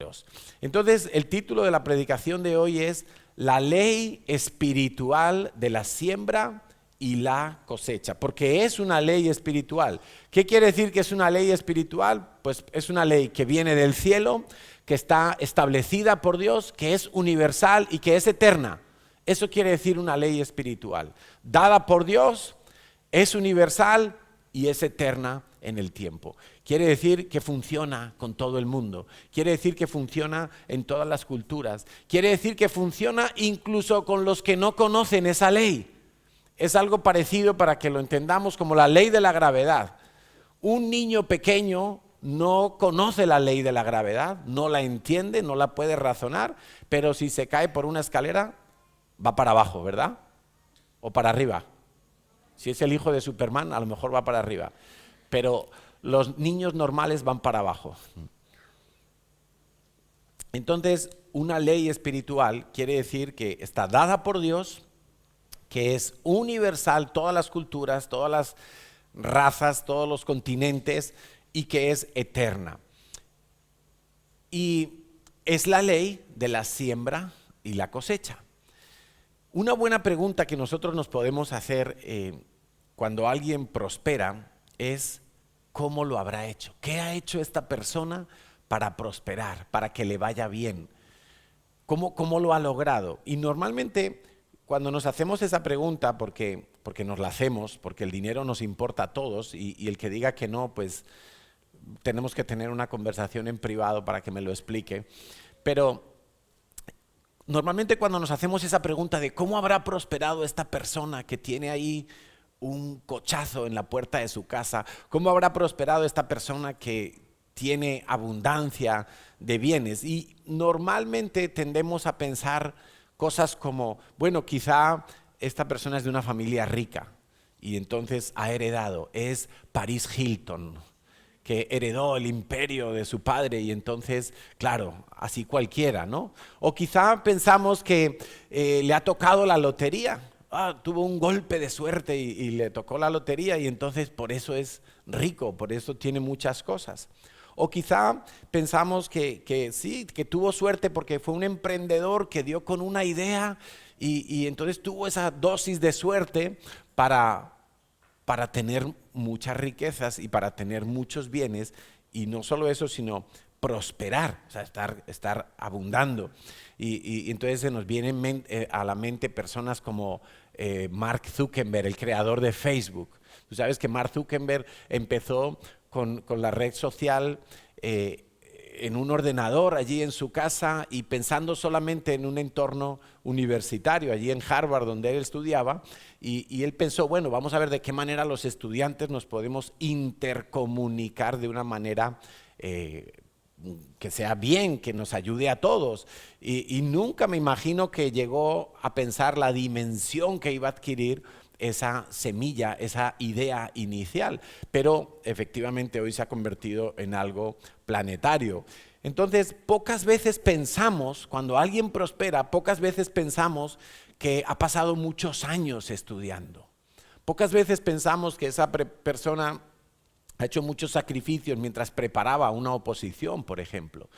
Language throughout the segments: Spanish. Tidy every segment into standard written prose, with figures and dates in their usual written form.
Dios. Entonces, el título de la predicación de hoy es La ley espiritual de la siembra y la cosecha, porque es una ley espiritual. ¿Qué quiere decir que es una ley espiritual? Pues es una ley que viene del cielo, que está establecida por Dios, que es universal y que es eterna. Eso quiere decir una ley espiritual, dada por Dios, es universal y es eterna en el tiempo. Quiere decir que funciona con todo el mundo, quiere decir que funciona en todas las culturas, quiere decir que funciona incluso con los que no conocen esa ley. Es algo parecido, para que lo entendamos, como la ley de la gravedad. Un niño pequeño no conoce la ley de la gravedad, no la entiende, no la puede razonar, pero si se cae por una escalera, va para abajo, ¿verdad? O para arriba. Si es el hijo de Superman, a lo mejor va para arriba. Pero los niños normales van para abajo. Entonces, una ley espiritual quiere decir que está dada por Dios, que es universal, todas las culturas, todas las razas, todos los continentes, y que es eterna. Y es la ley de la siembra y la cosecha. Una buena pregunta que nosotros nos podemos hacer cuando alguien prospera es: ¿cómo lo habrá hecho? ¿Qué ha hecho esta persona para prosperar, para que le vaya bien? ¿Cómo lo ha logrado? Y normalmente, cuando nos hacemos esa pregunta, porque nos la hacemos, porque el dinero nos importa a todos, y el que diga que no, pues tenemos que tener una conversación en privado para que me lo explique. Pero normalmente cuando nos hacemos esa pregunta de cómo habrá prosperado esta persona que tiene ahí un cochazo en la puerta de su casa, cómo habrá prosperado esta persona que tiene abundancia de bienes, y normalmente tendemos a pensar cosas como, bueno, quizá esta persona es de una familia rica y entonces ha heredado, es Paris Hilton, que heredó el imperio de su padre, y entonces, claro, así cualquiera, ¿no? O quizá pensamos que le ha tocado la lotería, tuvo un golpe de suerte y le tocó la lotería, y entonces por eso es rico, por eso tiene muchas cosas. O quizá pensamos que sí, que tuvo suerte porque fue un emprendedor que dio con una idea y entonces tuvo esa dosis de suerte para tener muchas riquezas y para tener muchos bienes, y no solo eso, sino prosperar, o sea, estar abundando. Y entonces se nos vienen a la mente personas como Mark Zuckerberg, el creador de Facebook. Tú sabes que Mark Zuckerberg empezó con la red social en un ordenador allí en su casa, y pensando solamente en un entorno universitario, allí en Harvard, donde él estudiaba, y él pensó, bueno, vamos a ver de qué manera los estudiantes nos podemos intercomunicar de una manera que sea bien, que nos ayude a todos. Y nunca me imagino que llegó a pensar la dimensión que iba a adquirir esa semilla, esa idea inicial, pero efectivamente hoy se ha convertido en algo planetario. Entonces, pocas veces pensamos, cuando alguien prospera, pocas veces pensamos que ha pasado muchos años estudiando. Pocas veces pensamos que esa persona ha hecho muchos sacrificios mientras preparaba una oposición, por ejemplo.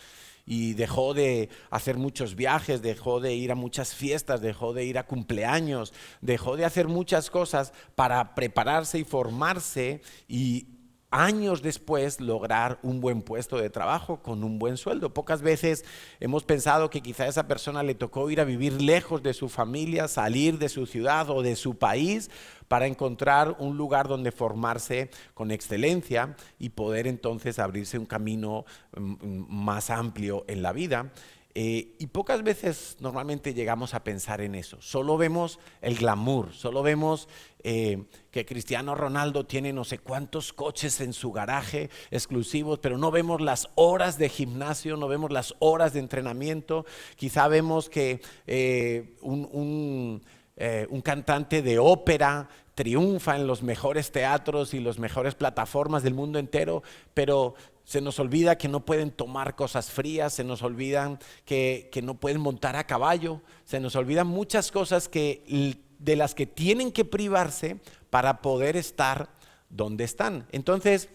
Y dejó de hacer muchos viajes, dejó de ir a muchas fiestas, dejó de ir a cumpleaños, dejó de hacer muchas cosas para prepararse y formarse, y años después lograr un buen puesto de trabajo con un buen sueldo. Pocas veces hemos pensado que quizá a esa persona le tocó ir a vivir lejos de su familia, salir de su ciudad o de su país para encontrar un lugar donde formarse con excelencia y poder entonces abrirse un camino más amplio en la vida. Y pocas veces normalmente llegamos a pensar en eso. Solo vemos el glamour, solo vemos que Cristiano Ronaldo tiene no sé cuántos coches en su garaje exclusivos, pero no vemos las horas de gimnasio, no vemos las horas de entrenamiento. Quizá vemos que un cantante de ópera triunfa en los mejores teatros y las mejores plataformas del mundo entero, pero se nos olvida que no pueden tomar cosas frías, se nos olvidan que no pueden montar a caballo, se nos olvidan muchas cosas de las que tienen que privarse para poder estar donde están. Entonces,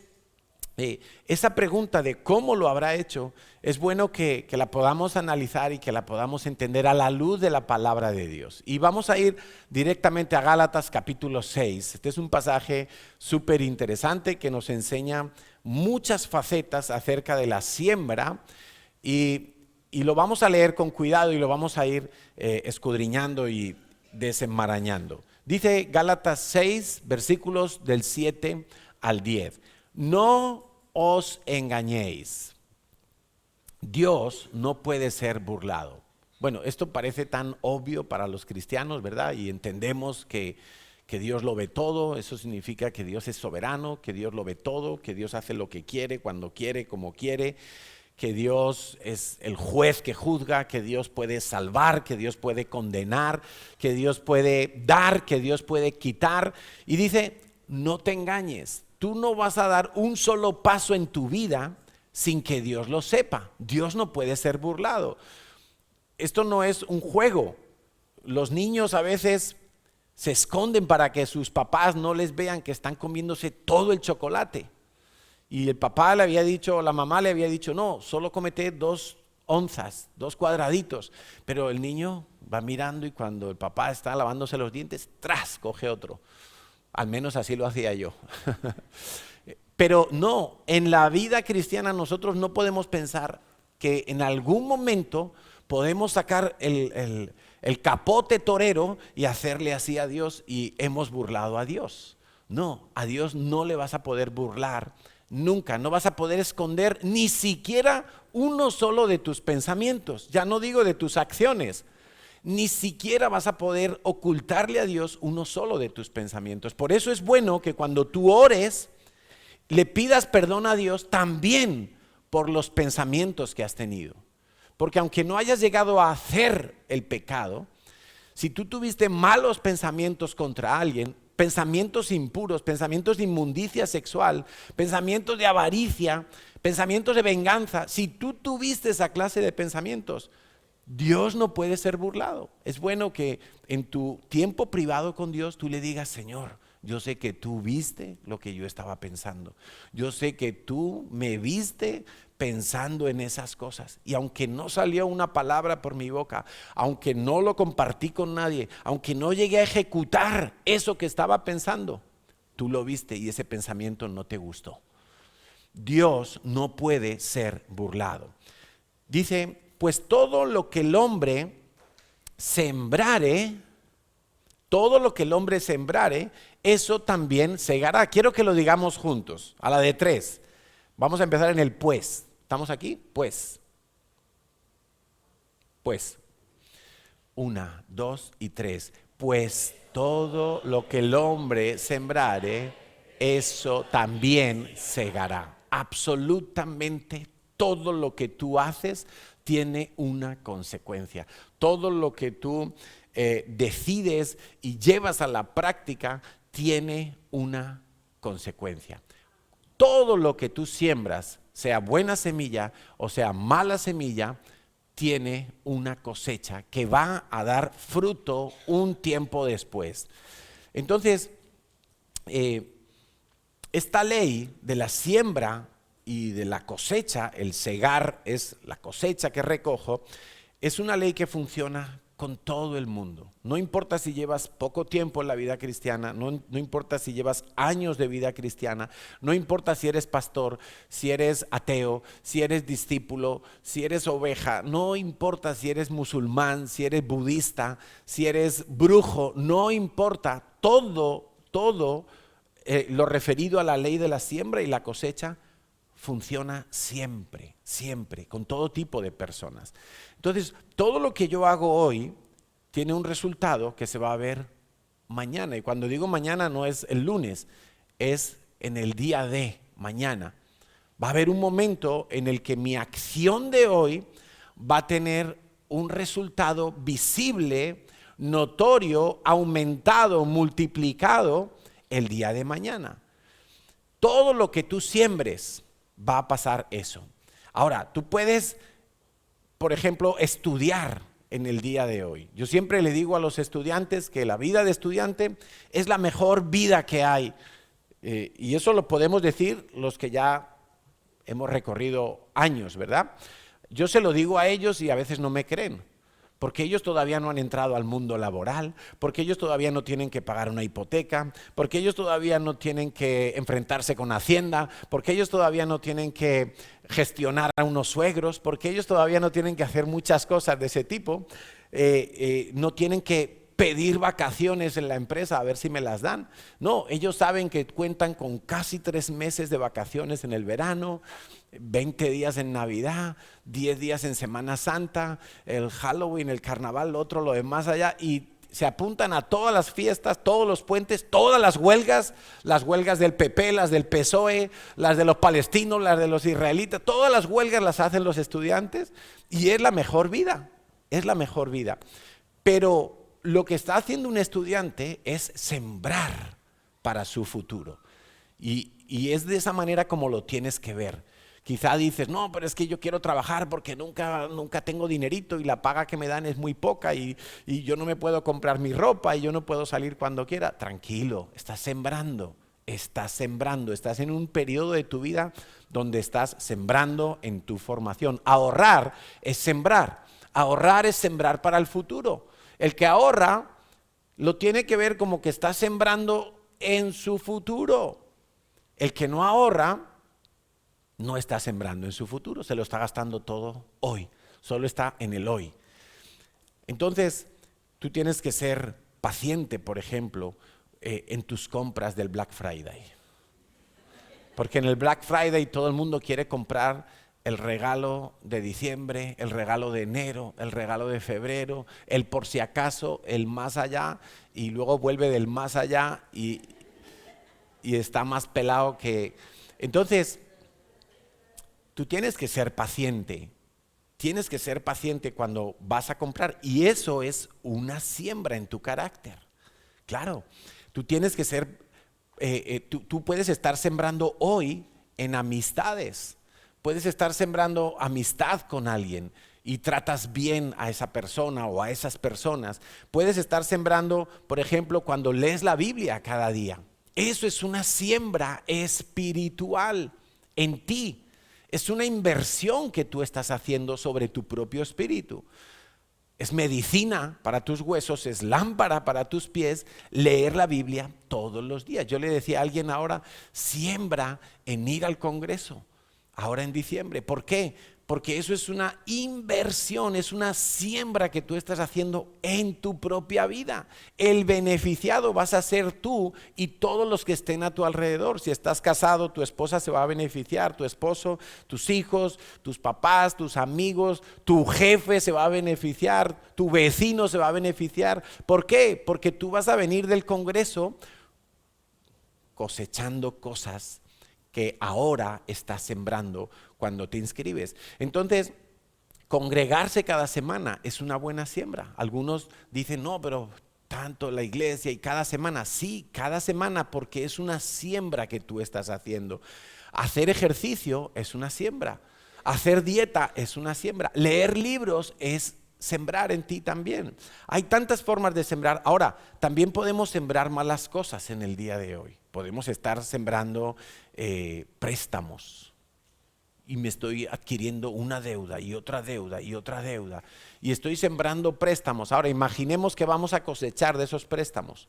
esa pregunta de cómo lo habrá hecho, es bueno que la podamos analizar y que la podamos entender a la luz de la palabra de Dios. Y vamos a ir directamente a Gálatas capítulo 6. Este es un pasaje súper interesante que nos enseña muchas facetas acerca de la siembra y lo vamos a leer con cuidado y lo vamos a ir escudriñando y desenmarañando. Dice Gálatas 6, versículos del 7 al 10. No os engañéis. Dios no puede ser burlado. Bueno, esto parece tan obvio para los cristianos, ¿verdad? Y entendemos que Dios lo ve todo. Eso significa que Dios es soberano, que Dios lo ve todo, que Dios hace lo que quiere, cuando quiere, como quiere, que Dios es el juez que juzga, que Dios puede salvar, que Dios puede condenar, que Dios puede dar, que Dios puede quitar. Y dice, no te engañes. Tú no vas a dar un solo paso en tu vida sin que Dios lo sepa. Dios no puede ser burlado. Esto no es un juego. Los niños a veces se esconden para que sus papás no les vean que están comiéndose todo el chocolate. Y el papá le había dicho, la mamá le había dicho, no, solo cómete 2 onzas, 2 cuadraditos. Pero el niño va mirando y cuando el papá está lavándose los dientes, ¡tras!, coge otro. Al menos así lo hacía yo. Pero no, en la vida cristiana nosotros no podemos pensar que en algún momento podemos sacar el capote torero y hacerle así a Dios y hemos burlado a Dios. No, a Dios no le vas a poder burlar nunca, no vas a poder esconder ni siquiera uno solo de tus pensamientos, ya no digo de tus acciones. Ni siquiera vas a poder ocultarle a Dios uno solo de tus pensamientos. Por eso es bueno que cuando tú ores, le pidas perdón a Dios también por los pensamientos que has tenido. Porque aunque no hayas llegado a hacer el pecado, si tú tuviste malos pensamientos contra alguien, pensamientos impuros, pensamientos de inmundicia sexual, pensamientos de avaricia, pensamientos de venganza, si tú tuviste esa clase de pensamientos, Dios no puede ser burlado. Es bueno que en tu tiempo privado con Dios tú le digas, Señor, yo sé que tú viste lo que yo estaba pensando. Yo sé que tú me viste pensando en esas cosas. Y aunque no salió una palabra por mi boca, aunque no lo compartí con nadie, aunque no llegué a ejecutar eso que estaba pensando, tú lo viste y ese pensamiento no te gustó. Dios no puede ser burlado. Dice, pues todo lo que el hombre sembrare, eso también segará. Quiero que lo digamos juntos, a la de 3. Vamos a empezar en el pues. ¿Estamos aquí? Pues. 1, 2 y 3. Pues todo lo que el hombre sembrare, eso también segará. Absolutamente todo lo que tú haces tiene una consecuencia. Todo lo que tú decides y llevas a la práctica tiene una consecuencia. Todo lo que tú siembras, sea buena semilla o sea mala semilla, tiene una cosecha que va a dar fruto un tiempo después. Entonces, esta ley de la siembra y de la cosecha, el segar es la cosecha que recojo, es una ley que funciona con todo el mundo. No importa si llevas poco tiempo en la vida cristiana, no importa si llevas años de vida cristiana, no importa si eres pastor, si eres ateo, si eres discípulo, si eres oveja, no importa si eres musulmán, si eres budista, si eres brujo, no importa, todo lo referido a la ley de la siembra y la cosecha funciona siempre, con todo tipo de personas. Entonces, todo lo que yo hago hoy tiene un resultado que se va a ver mañana. Y cuando digo mañana no es el lunes, es en el día de mañana. Va a haber un momento en el que mi acción de hoy va a tener un resultado visible, notorio, aumentado, multiplicado el día de mañana. Todo lo que tú siembres va a pasar eso. Ahora, tú puedes, por ejemplo, estudiar en el día de hoy. Yo siempre le digo a los estudiantes que la vida de estudiante es la mejor vida que hay. Y eso lo podemos decir los que ya hemos recorrido años, ¿verdad? Yo se lo digo a ellos y a veces no me creen, porque ellos todavía no han entrado al mundo laboral, porque ellos todavía no tienen que pagar una hipoteca, porque ellos todavía no tienen que enfrentarse con Hacienda, porque ellos todavía no tienen que gestionar a unos suegros, porque ellos todavía no tienen que hacer muchas cosas de ese tipo, no tienen que pedir vacaciones en la empresa a ver si me las dan. No, ellos saben que cuentan con casi 3 meses de vacaciones en el verano, 20 días en Navidad, 10 días en Semana Santa, el Halloween, el Carnaval, lo otro, lo demás allá, y se apuntan a todas las fiestas, todos los puentes, todas las huelgas del PP, las del PSOE, las de los palestinos, las de los israelitas, todas las huelgas las hacen los estudiantes y es la mejor vida, es la mejor vida. Pero lo que está haciendo un estudiante es sembrar para su futuro. Y es de esa manera como lo tienes que ver. Quizá dices, no, pero es que yo quiero trabajar porque nunca tengo dinerito y la paga que me dan es muy poca y yo no me puedo comprar mi ropa y yo no puedo salir cuando quiera. Tranquilo, estás sembrando, estás en un periodo de tu vida donde estás sembrando en tu formación. Ahorrar es sembrar para el futuro. El que ahorra lo tiene que ver como que está sembrando en su futuro. El que no ahorra no está sembrando en su futuro, se lo está gastando todo hoy, solo está en el hoy. Entonces, tú tienes que ser paciente, por ejemplo, en tus compras del Black Friday. Porque en el Black Friday todo el mundo quiere comprar el regalo de diciembre, el regalo de enero, el regalo de febrero, el por si acaso, el más allá, y luego vuelve del más allá y está más pelado que... Entonces, tú tienes que ser paciente cuando vas a comprar, y eso es una siembra en tu carácter. Claro, tú tienes que ser, tú puedes estar sembrando hoy en amistades. Puedes estar sembrando amistad con alguien y tratas bien a esa persona o a esas personas. Puedes estar sembrando, por ejemplo, cuando lees la Biblia cada día. Eso es una siembra espiritual en ti. Es una inversión que tú estás haciendo sobre tu propio espíritu. Es medicina para tus huesos, es lámpara para tus pies, leer la Biblia todos los días. Yo le decía a alguien ahora, siembra en ir al Congreso. Ahora en diciembre. ¿Por qué? Porque eso es una inversión, es una siembra que tú estás haciendo en tu propia vida. El beneficiado vas a ser tú y todos los que estén a tu alrededor. Si estás casado, tu esposa se va a beneficiar, tu esposo, tus hijos, tus papás, tus amigos, tu jefe se va a beneficiar, tu vecino se va a beneficiar. ¿Por qué? Porque tú vas a venir del Congreso cosechando cosas que ahora estás sembrando cuando te inscribes. Entonces, congregarse cada semana es una buena siembra. Algunos dicen, no, pero tanto la iglesia y cada semana. Sí, cada semana, porque es una siembra que tú estás haciendo. Hacer ejercicio es una siembra. Hacer dieta es una siembra. Leer libros es sembrar en ti también. Hay tantas formas de sembrar. Ahora, también podemos sembrar malas cosas en el día de hoy. Podemos estar sembrando préstamos y me estoy adquiriendo una deuda y otra deuda y otra deuda y estoy sembrando préstamos. Ahora imaginemos que vamos a cosechar de esos préstamos.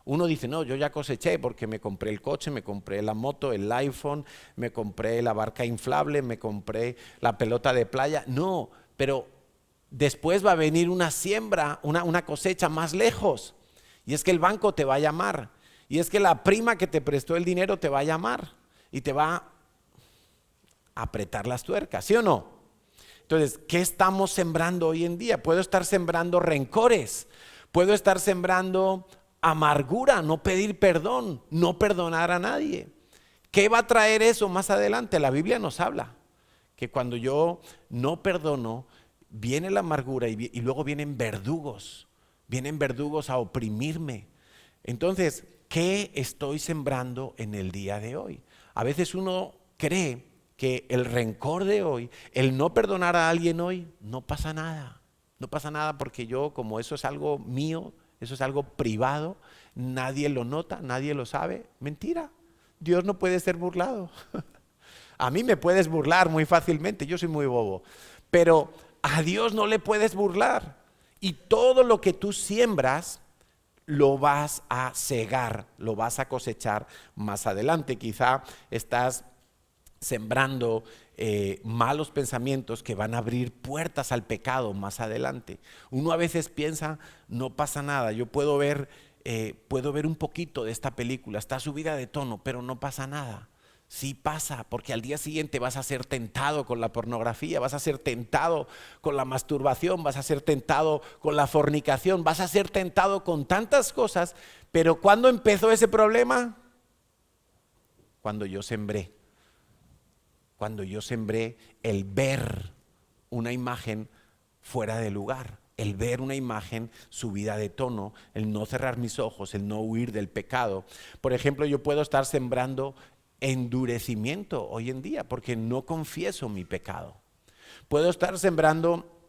Uno dice, no, yo ya coseché porque me compré el coche, me compré la moto, el iPhone, me compré la barca inflable, me compré la pelota de playa. No, pero después va a venir una siembra, una cosecha más lejos, y es que el banco te va a llamar, y es que la prima que te prestó el dinero te va a llamar y te va a apretar las tuercas, ¿sí o no? Entonces, ¿qué estamos sembrando hoy en día? Puedo estar sembrando rencores, puedo estar sembrando amargura, no pedir perdón, no perdonar a nadie. ¿Qué va a traer eso más adelante? La Biblia nos habla que cuando yo no perdono, viene la amargura y luego vienen verdugos a oprimirme. Entonces, ¿qué estoy sembrando en el día de hoy? A veces uno cree que el rencor de hoy, el no perdonar a alguien hoy, no pasa nada. No pasa nada porque yo, como eso es algo mío, eso es algo privado, nadie lo nota, nadie lo sabe. Mentira, Dios no puede ser burlado. A mí me puedes burlar muy fácilmente, yo soy muy bobo, pero a Dios no le puedes burlar. Y todo lo que tú siembras lo vas a segar, lo vas a cosechar más adelante. Quizá estás sembrando malos pensamientos que van a abrir puertas al pecado más adelante. Uno a veces piensa, no pasa nada, yo puedo ver un poquito de esta película, está subida de tono, pero no pasa nada. Sí pasa, porque al día siguiente vas a ser tentado con la pornografía, vas a ser tentado con la masturbación, vas a ser tentado con la fornicación, vas a ser tentado con tantas cosas. Pero ¿cuándo empezó ese problema? Cuando yo sembré el ver una imagen fuera de lugar, el ver una imagen subida de tono, el no cerrar mis ojos, el no huir del pecado. Por ejemplo, yo puedo estar sembrando endurecimiento hoy en día porque no confieso mi pecado. Puedo estar sembrando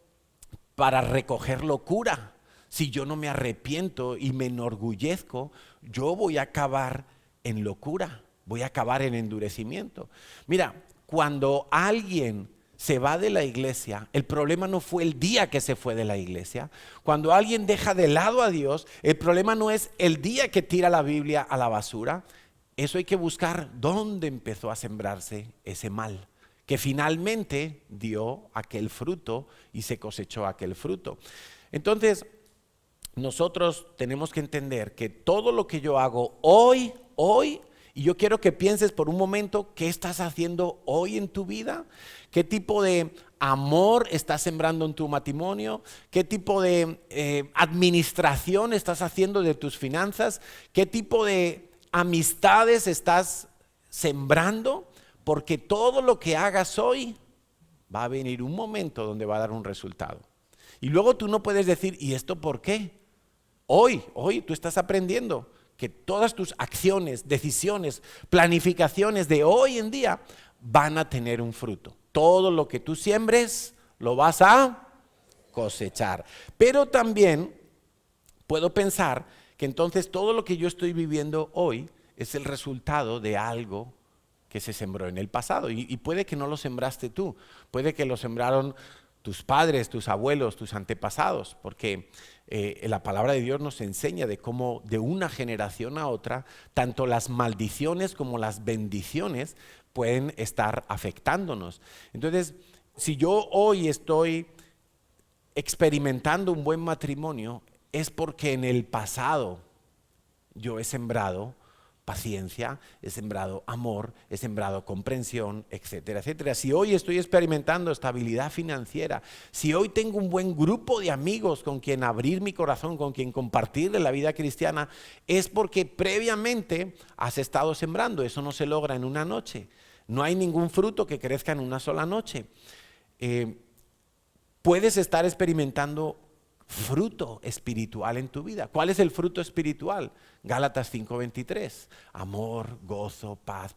para recoger locura. Si yo no me arrepiento y me enorgullezco, yo voy a acabar en locura, voy a acabar en endurecimiento. Mira, cuando alguien se va de la iglesia, el problema no fue el día que se fue de la iglesia. Cuando alguien deja de lado a Dios, el problema no es el día que tira la Biblia a la basura. Eso hay que buscar dónde empezó a sembrarse ese mal, que finalmente dio aquel fruto y se cosechó aquel fruto. Entonces, nosotros tenemos que entender que todo lo que yo hago hoy, y yo quiero que pienses por un momento qué estás haciendo hoy en tu vida, qué tipo de amor estás sembrando en tu matrimonio, qué tipo de administración estás haciendo de tus finanzas, qué tipo de amistades estás sembrando, porque todo lo que hagas hoy va a venir un momento donde va a dar un resultado. Y luego tú no puedes decir, ¿y esto por qué? Hoy tú estás aprendiendo que todas tus acciones, decisiones, planificaciones de hoy en día van a tener un fruto. Todo lo que tú siembres lo vas a cosechar. Pero también puedo pensar que entonces todo lo que yo estoy viviendo hoy es el resultado de algo que se sembró en el pasado. Y puede que no lo sembraste tú, puede que lo sembraron tus padres, tus abuelos, tus antepasados, porque la palabra de Dios nos enseña de cómo de una generación a otra, tanto las maldiciones como las bendiciones pueden estar afectándonos. Entonces, si yo hoy estoy experimentando un buen matrimonio, es porque en el pasado yo he sembrado paciencia, he sembrado amor, he sembrado comprensión, etcétera, etcétera. Si hoy estoy experimentando estabilidad financiera, si hoy tengo un buen grupo de amigos con quien abrir mi corazón, con quien compartir de la vida cristiana, es porque previamente has estado sembrando. Eso no se logra en una noche. No hay ningún fruto que crezca en una sola noche. Puedes estar experimentando fruto espiritual en tu vida. ¿Cuál es el fruto espiritual? Gálatas 5:23, amor, gozo, paz.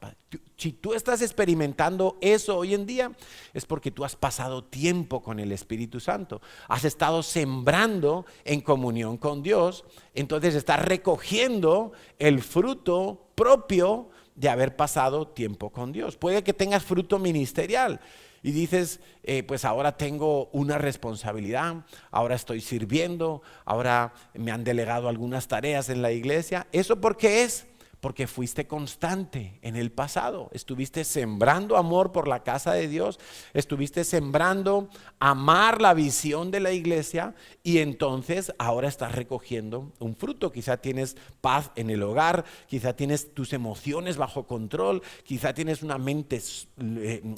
Si tú estás experimentando eso hoy en día, es porque tú has pasado tiempo con el Espíritu Santo, has estado sembrando en comunión con Dios, entonces estás recogiendo el fruto propio de haber pasado tiempo con Dios. Puede que tengas fruto ministerial y dices, pues ahora tengo una responsabilidad, ahora estoy sirviendo, ahora me han delegado algunas tareas en la iglesia. ¿Eso por qué es? Porque fuiste constante en el pasado, estuviste sembrando amor por la casa de Dios, estuviste sembrando amar la visión de la iglesia y entonces ahora estás recogiendo un fruto. Quizá tienes paz en el hogar, quizá tienes tus emociones bajo control, quizá tienes una mente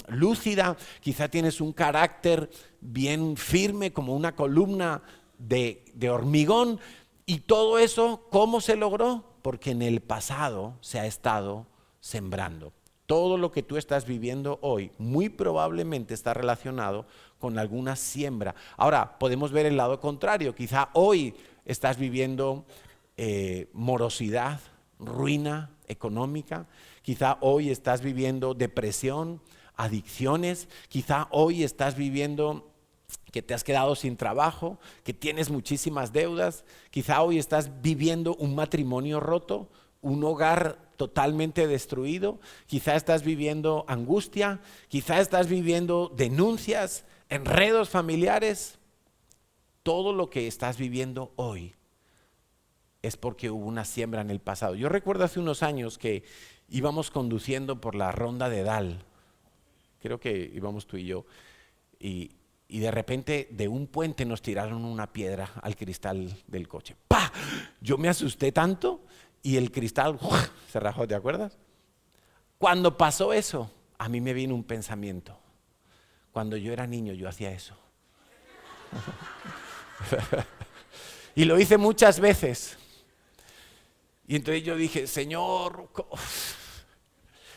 lúcida, quizá tienes un carácter bien firme como una columna de hormigón. Y todo eso, ¿cómo se logró? Porque en el pasado se ha estado sembrando. Todo lo que tú estás viviendo hoy muy probablemente está relacionado con alguna siembra. Ahora, podemos ver el lado contrario. Quizá hoy estás viviendo morosidad, ruina económica. Quizá hoy estás viviendo depresión, adicciones. Quizá hoy estás viviendo que te has quedado sin trabajo, que tienes muchísimas deudas. Quizá hoy estás viviendo un matrimonio roto. un hogar totalmente destruido, quizá estás viviendo angustia, quizá estás viviendo denuncias, enredos familiares. Todo lo que estás viviendo hoy es porque hubo una siembra en el pasado. Yo recuerdo hace unos años que íbamos conduciendo por la ronda de Dal, creo que íbamos tú y yo, y de repente de un puente nos tiraron una piedra al cristal del coche. ¡Pah! Yo me asusté tanto y el cristal se rajó, ¿te acuerdas? Cuando pasó eso, a mí me vino un pensamiento. Cuando yo era niño yo hacía eso. Y lo hice muchas veces. Y entonces yo dije, Señor,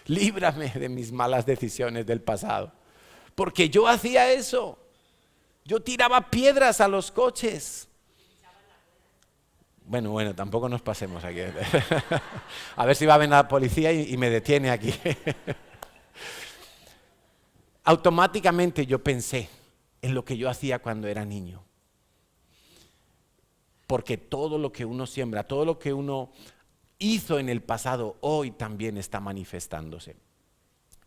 líbrame de mis malas decisiones del pasado. Porque yo hacía eso. Yo tiraba piedras a los coches. Bueno, tampoco nos pasemos aquí. A ver si va a venir la policía y me detiene aquí. Automáticamente yo pensé en lo que yo hacía cuando era niño. Porque todo lo que uno siembra, todo lo que uno hizo en el pasado, hoy también está manifestándose.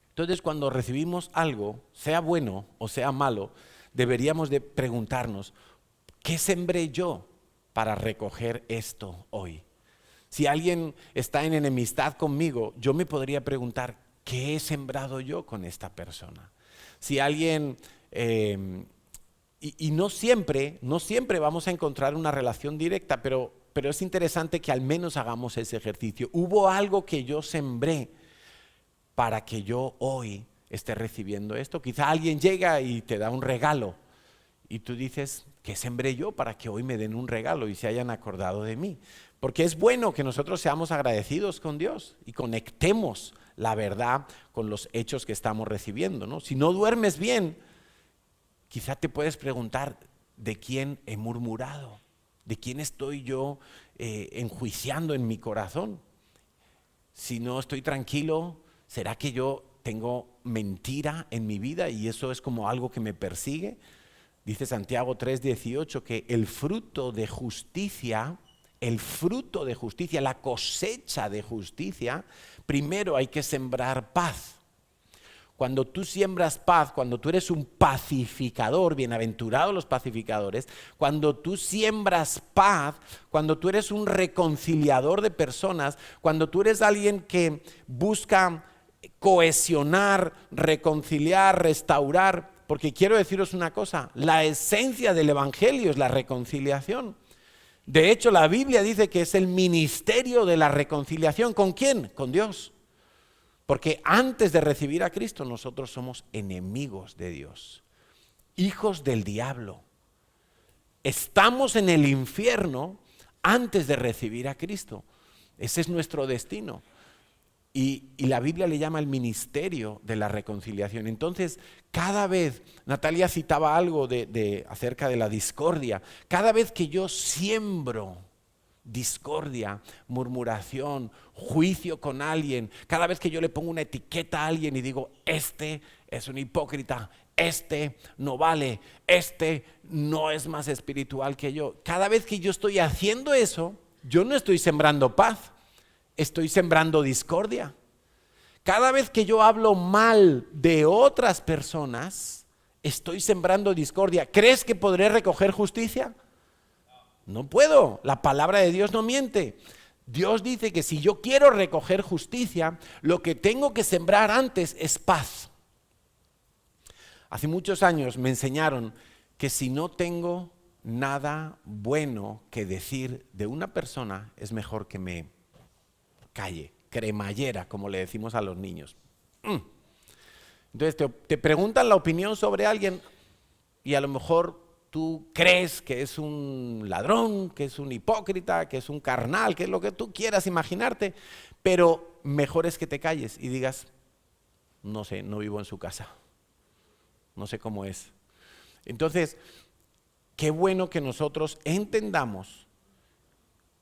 Entonces, cuando recibimos algo, sea bueno o sea malo, deberíamos de preguntarnos, ¿qué sembré yo para recoger esto hoy? Si alguien está en enemistad conmigo, yo me podría preguntar, ¿qué he sembrado yo con esta persona? Si alguien... Y no siempre vamos a encontrar una relación directa, pero es interesante que al menos hagamos ese ejercicio. Hubo algo que yo sembré para que yo hoy esté recibiendo esto. Quizá alguien llega y te da un regalo y tú dices, ¿qué sembré yo para que hoy me den un regalo y se hayan acordado de mí? Porque es bueno que nosotros seamos agradecidos con Dios y conectemos la verdad con los hechos que estamos recibiendo, ¿no? Si no duermes bien, quizá te puedes preguntar, ¿de quién he murmurado? ¿De quién estoy yo enjuiciando en mi corazón? Si no estoy tranquilo, ¿será que yo tengo mentira en mi vida y eso es como algo que me persigue? Dice Santiago 3:18 que el fruto de justicia, la cosecha de justicia, primero hay que sembrar paz. Cuando tú siembras paz, cuando tú eres un pacificador, bienaventurados los pacificadores, cuando tú siembras paz, cuando tú eres un reconciliador de personas, cuando tú eres alguien que busca cohesionar, reconciliar, restaurar, porque quiero deciros una cosa, la esencia del evangelio es la reconciliación. De hecho, la Biblia dice que es el ministerio de la reconciliación. ¿Con quién? Con Dios. Porque antes de recibir a Cristo nosotros somos enemigos de Dios, hijos del diablo. Estamos en el infierno antes de recibir a Cristo. Ese es nuestro destino. Y la Biblia le llama el ministerio de la reconciliación. Entonces, cada vez, Natalia citaba algo acerca de la discordia, cada vez que yo siembro discordia, murmuración, juicio con alguien, cada vez que yo le pongo una etiqueta a alguien y digo, este es un hipócrita, este no vale, este no es más espiritual que yo. Cada vez que yo estoy haciendo eso, yo no estoy sembrando paz, estoy sembrando discordia. Cada vez que yo hablo mal de otras personas, estoy sembrando discordia. ¿Crees que podré recoger justicia? No puedo, la palabra de Dios no miente. Dios dice que si yo quiero recoger justicia, lo que tengo que sembrar antes es paz. Hace muchos años me enseñaron que si no tengo nada bueno que decir de una persona, es mejor que me calle, cremallera, como le decimos a los niños. Entonces te preguntan la opinión sobre alguien y a lo mejor tú crees que es un ladrón, que es un hipócrita, que es un carnal, que es lo que tú quieras imaginarte, pero mejor es que te calles y digas, no sé, no vivo en su casa, no sé cómo es. Entonces, qué bueno que nosotros entendamos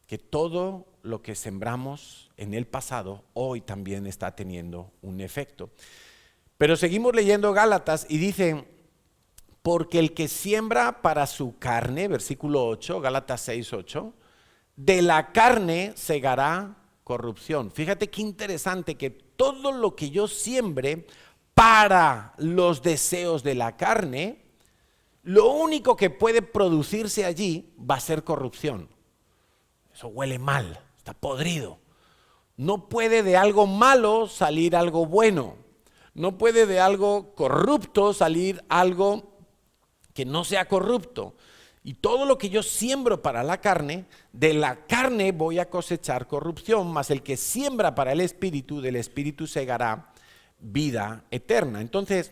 que todo lo que sembramos en el pasado, hoy también está teniendo un efecto. Pero seguimos leyendo Gálatas y dice, porque el que siembra para su carne, versículo 8, Gálatas 6:8, de la carne segará corrupción. Fíjate qué interesante que todo lo que yo siembre para los deseos de la carne, lo único que puede producirse allí va a ser corrupción. Eso huele mal, está podrido. No puede de algo malo salir algo bueno. No puede de algo corrupto salir algo que no sea corrupto. Y todo lo que yo siembro para la carne, de la carne voy a cosechar corrupción, mas el que siembra para el espíritu, del espíritu segará vida eterna. Entonces,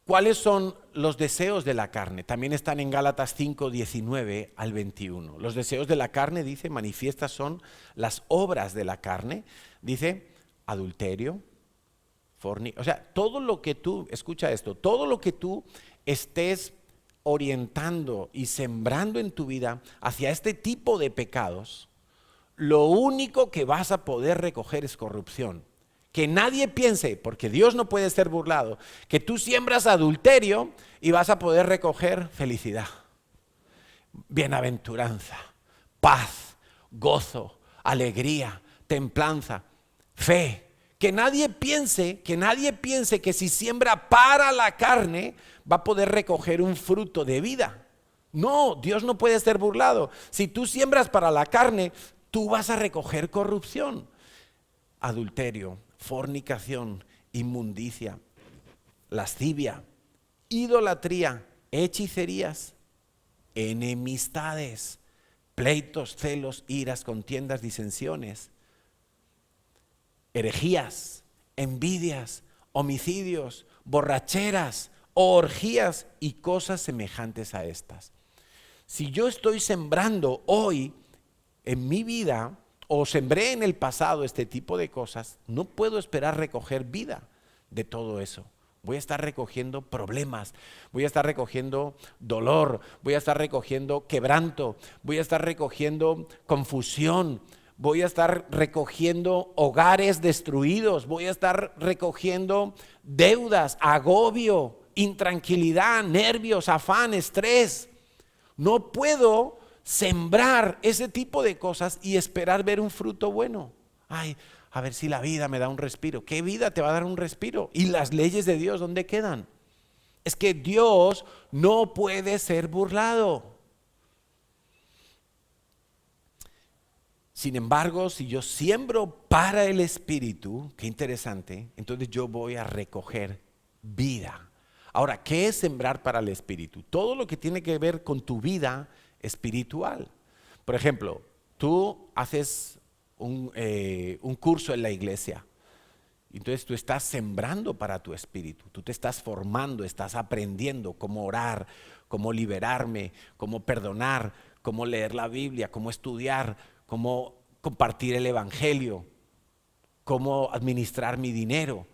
¿cuáles son los deseos de la carne? También están en Gálatas 5, 19 al 21. Los deseos de la carne, dice, manifiestas son las obras de la carne. Dice, adulterio, o sea, todo lo que tú, escucha esto, todo lo que tú estés orientando y sembrando en tu vida hacia este tipo de pecados, lo único que vas a poder recoger es corrupción. Que nadie piense, porque Dios no puede ser burlado, que tú siembras adulterio y vas a poder recoger felicidad, bienaventuranza, paz, gozo, alegría, templanza, fe. Que nadie piense que si siembra para la carne va a poder recoger un fruto de vida. No, Dios no puede ser burlado. Si tú siembras para la carne, tú vas a recoger corrupción, adulterio, fornicación, inmundicia, lascivia, idolatría, hechicerías, enemistades, pleitos, celos, iras, contiendas, disensiones, herejías, envidias, homicidios, borracheras, orgías y cosas semejantes a estas. Si yo estoy sembrando hoy en mi vida o sembré en el pasado este tipo de cosas, no puedo esperar recoger vida de todo eso. Voy a estar recogiendo problemas, voy a estar recogiendo dolor, voy a estar recogiendo quebranto, voy a estar recogiendo confusión, voy a estar recogiendo hogares destruidos, voy a estar recogiendo deudas, agobio, intranquilidad, nervios, afán, estrés. No puedo sembrar ese tipo de cosas y esperar ver un fruto bueno. Ay, a ver si la vida me da un respiro. ¿Qué vida te va a dar un respiro? ¿Y las leyes de Dios dónde quedan? Es que Dios no puede ser burlado. Sin embargo, si yo siembro para el espíritu, qué interesante, entonces yo voy a recoger vida. Ahora, ¿qué es sembrar para el espíritu? Todo lo que tiene que ver con tu vida espiritual. Por ejemplo, tú haces un curso en la iglesia. Entonces tú estás sembrando para tu espíritu, tú te estás formando, estás aprendiendo cómo orar, cómo liberarme, cómo perdonar, cómo leer la Biblia, cómo estudiar, cómo compartir el evangelio, cómo administrar mi dinero.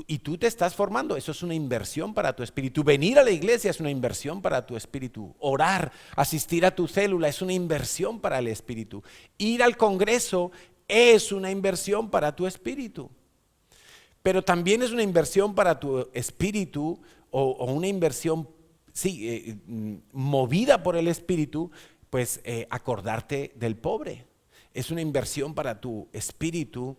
Y tú te estás formando, eso es una inversión para tu espíritu. Venir a la iglesia es una inversión para tu espíritu. Orar, asistir a tu célula es una inversión para el espíritu. Ir al congreso es una inversión para tu espíritu. Pero también es una inversión para tu espíritu o una inversión movida por el espíritu, pues acordarte del pobre. Es una inversión para tu espíritu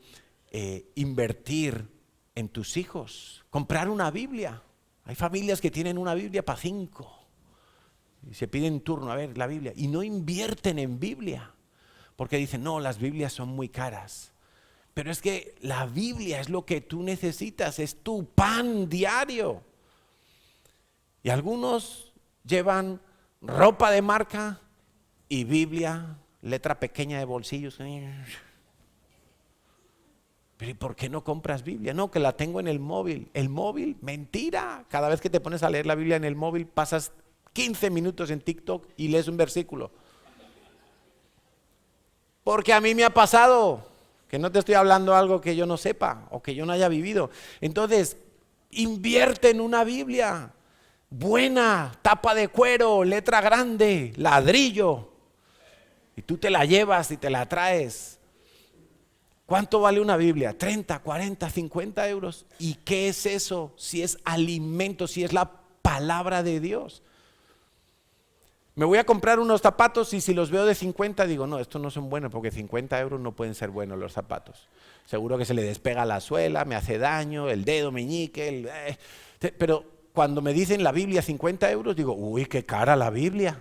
invertir en tus hijos, comprar una Biblia. Hay familias que tienen una Biblia para 5 y se piden turno a ver la Biblia y no invierten en Biblia porque dicen, no, las Biblias son muy caras. Pero es que la Biblia es lo que tú necesitas, es tu pan diario. Y algunos llevan ropa de marca y Biblia, letra pequeña de bolsillos. Pero ¿y por qué no compras Biblia? No, que la tengo en el móvil. ¿El móvil? Mentira. Cada vez que te pones a leer la Biblia en el móvil pasas 15 minutos en TikTok y lees un versículo. Porque a mí me ha pasado. Que no te estoy hablando algo que yo no sepa o que yo no haya vivido. Entonces, invierte en una Biblia buena, tapa de cuero, letra grande, ladrillo. Y tú te la llevas y te la traes. ¿Cuánto vale una Biblia? 30, 40, 50 euros. ¿Y qué es eso? Si es alimento, si es la palabra de Dios. Me voy a comprar unos zapatos y si los veo de 50 digo, no, estos no son buenos porque 50 euros no pueden ser buenos los zapatos. Seguro que se le despega la suela, me hace daño, el dedo meñique. Pero cuando me dicen la Biblia 50 euros digo, uy, qué cara la Biblia.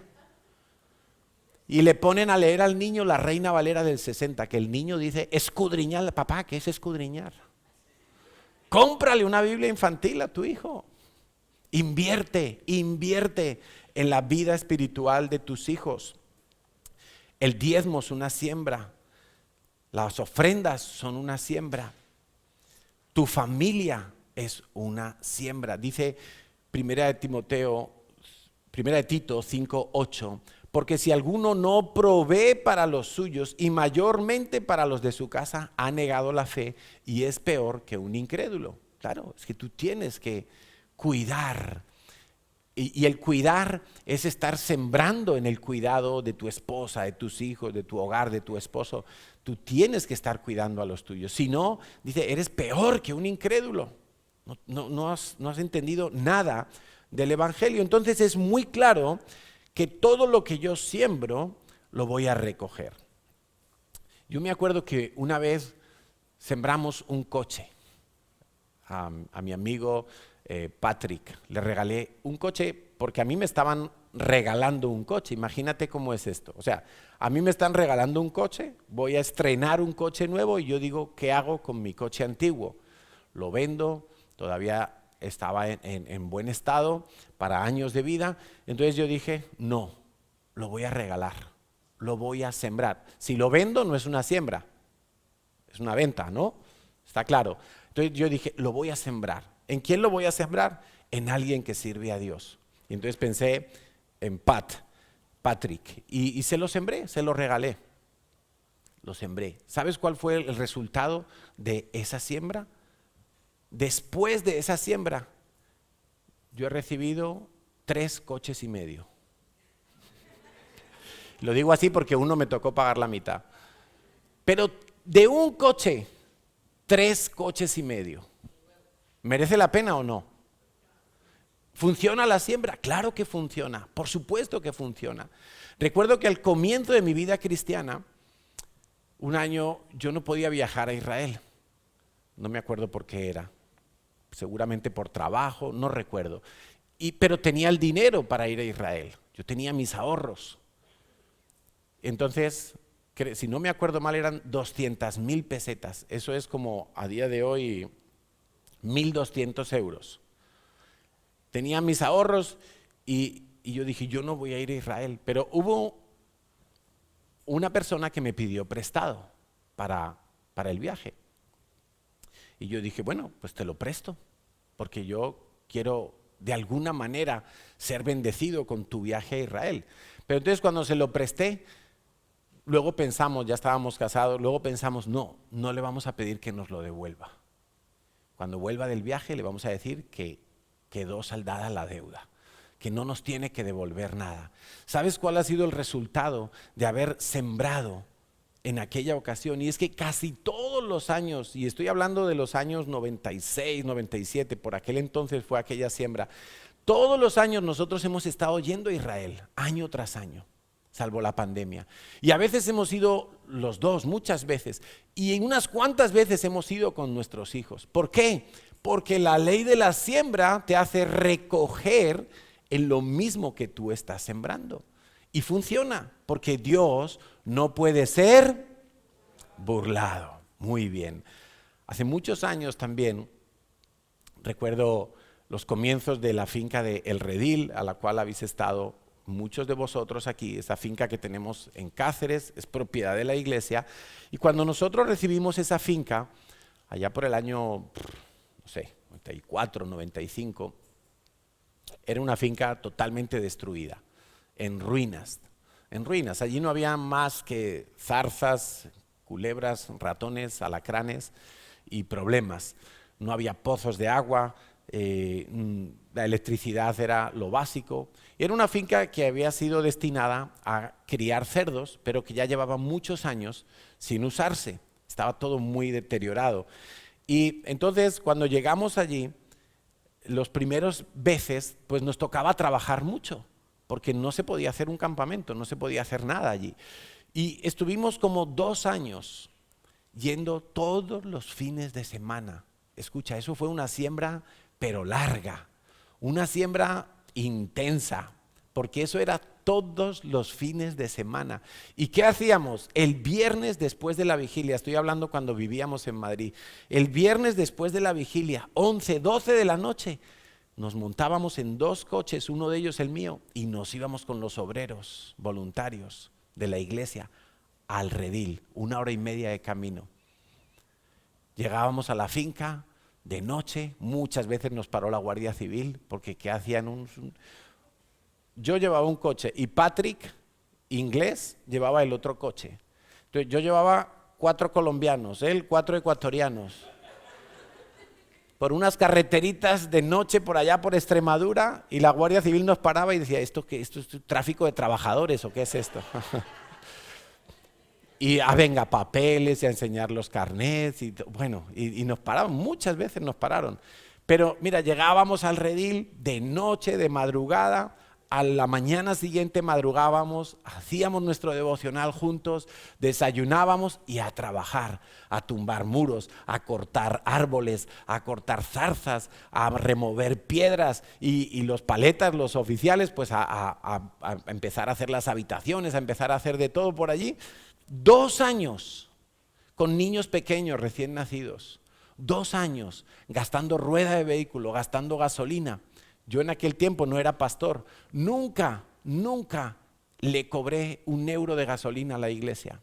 Y le ponen a leer al niño la Reina Valera del 60, que el niño dice, escudriñar. Papá, ¿qué es escudriñar? Cómprale una Biblia infantil a tu hijo. Invierte en la vida espiritual de tus hijos. El diezmo es una siembra. Las ofrendas son una siembra. Tu familia es una siembra. Dice Primera de Tito 5:8, porque si alguno no provee para los suyos y mayormente para los de su casa, ha negado la fe y es peor que un incrédulo. Claro, es que tú tienes que cuidar. Y el cuidar es estar sembrando en el cuidado de tu esposa, de tus hijos, de tu hogar, de tu esposo. Tú tienes que estar cuidando a los tuyos. Si no, dice, eres peor que un incrédulo. No has entendido nada del Evangelio. Entonces es muy claro que todo lo que yo siembro lo voy a recoger. Yo me acuerdo que una vez sembramos un coche a mi amigo Patrick. Le regalé un coche porque a mí me estaban regalando un coche. Imagínate cómo es esto. O sea, a mí me están regalando un coche, voy a estrenar un coche nuevo y yo digo, ¿qué hago con mi coche antiguo? Lo vendo, todavía estaba en buen estado para años de vida. Entonces yo dije, no, lo voy a regalar, lo voy a sembrar. Si lo vendo no es una siembra, es una venta, ¿no? Está claro. Entonces yo dije, lo voy a sembrar. ¿En quién lo voy a sembrar? En alguien que sirve a Dios. Y entonces pensé en Patrick, y se lo sembré, se lo regalé. Lo sembré. ¿Sabes cuál fue el resultado de esa siembra? Después de esa siembra, yo he recibido 3 coches y medio. Lo digo así porque uno me tocó pagar la mitad. Pero de un coche, 3 coches y medio. ¿Merece la pena o no? ¿Funciona la siembra? Claro que funciona, por supuesto que funciona. Recuerdo que al comienzo de mi vida cristiana, un año yo no podía viajar a Israel. No me acuerdo por qué era. Seguramente por trabajo, no recuerdo. Pero tenía el dinero para ir a Israel. Yo tenía mis ahorros. Entonces, si no me acuerdo mal, eran 200.000 pesetas. Eso es como a día de hoy 1.200 euros. Tenía mis ahorros y yo dije, yo no voy a ir a Israel. Pero hubo una persona que me pidió prestado para el viaje. Y yo dije, bueno, pues te lo presto, porque yo quiero de alguna manera ser bendecido con tu viaje a Israel. Pero entonces cuando se lo presté, luego pensamos, ya estábamos casados, luego pensamos, no le vamos a pedir que nos lo devuelva. Cuando vuelva del viaje le vamos a decir que quedó saldada la deuda, que no nos tiene que devolver nada. ¿Sabes cuál ha sido el resultado de haber sembrado en aquella ocasión? Y es que casi todos los años, y estoy hablando de los años 96, 97, por aquel entonces fue aquella siembra, todos los años nosotros hemos estado yendo a Israel, año tras año, salvo la pandemia. Y a veces hemos ido los dos, muchas veces, y en unas cuantas veces hemos ido con nuestros hijos. ¿Por qué? Porque la ley de la siembra te hace recoger en lo mismo que tú estás sembrando. Y funciona, porque Dios no puede ser burlado. Muy bien. Hace muchos años también, recuerdo los comienzos de la finca de El Redil, a la cual habéis estado muchos de vosotros aquí. Esa finca que tenemos en Cáceres es propiedad de la iglesia. Y cuando nosotros recibimos esa finca, allá por el año, no sé, 94, 95, era una finca totalmente destruida, en ruinas. En ruinas, allí no había más que zarzas, culebras, ratones, alacranes y problemas. No había pozos de agua, la electricidad era lo básico. Era una finca que había sido destinada a criar cerdos, pero que ya llevaba muchos años sin usarse. Estaba todo muy deteriorado. Y entonces cuando llegamos allí, los primeros veces, pues nos tocaba trabajar mucho. porque no se podía hacer un campamento, no se podía hacer nada allí. Y estuvimos como 2 años yendo todos los fines de semana. Escucha, eso fue una siembra, pero larga, una siembra intensa, porque eso era todos los fines de semana. ¿Y qué hacíamos? El viernes después de la vigilia, estoy hablando cuando vivíamos en Madrid, el viernes después de la vigilia, 11, 12 de la noche, nos montábamos en 2 coches, uno de ellos el mío, y nos íbamos con los obreros voluntarios de la iglesia al redil, 1 hora y media de camino. Llegábamos a la finca de noche, muchas veces nos paró la Guardia Civil, porque ¿qué hacían? Yo llevaba un coche y Patrick, inglés, llevaba el otro coche. Entonces yo llevaba 4 colombianos, él 4 ecuatorianos. Por unas carreteritas de noche por allá por Extremadura, y la Guardia Civil nos paraba y decía, ¿esto qué? ¿Esto es tráfico de trabajadores o qué es esto? Y venga, papeles y a enseñar los carnets y bueno, y nos pararon, muchas veces nos pararon. Pero mira, llegábamos al redil de noche, de madrugada, a la mañana siguiente madrugábamos, hacíamos nuestro devocional juntos, desayunábamos y a trabajar, a tumbar muros, a cortar árboles, a cortar zarzas, a remover piedras y los paletas, los oficiales, pues a empezar a hacer las habitaciones, a empezar a hacer de todo por allí. 2 años con niños pequeños recién nacidos, 2 años gastando rueda de vehículo, gastando gasolina. Yo en aquel tiempo no era pastor, nunca le cobré 1 euro de gasolina a la iglesia,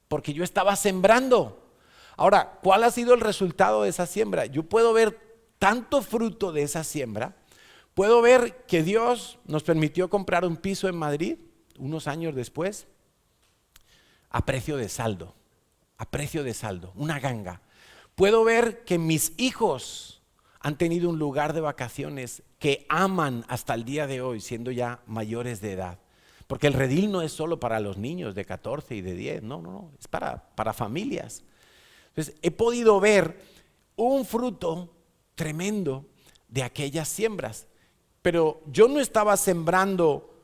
porque yo estaba sembrando. Ahora, ¿cuál ha sido el resultado de esa siembra? Yo puedo ver tanto fruto de esa siembra, puedo ver que Dios nos permitió comprar un piso en Madrid, unos años después, a precio de saldo, una ganga. Puedo ver que mis hijos han tenido un lugar de vacaciones que aman hasta el día de hoy, siendo ya mayores de edad. Porque el redil no es solo para los niños de 14 y de 10, no, es para familias. Entonces, he podido ver un fruto tremendo de aquellas siembras. Pero yo no estaba sembrando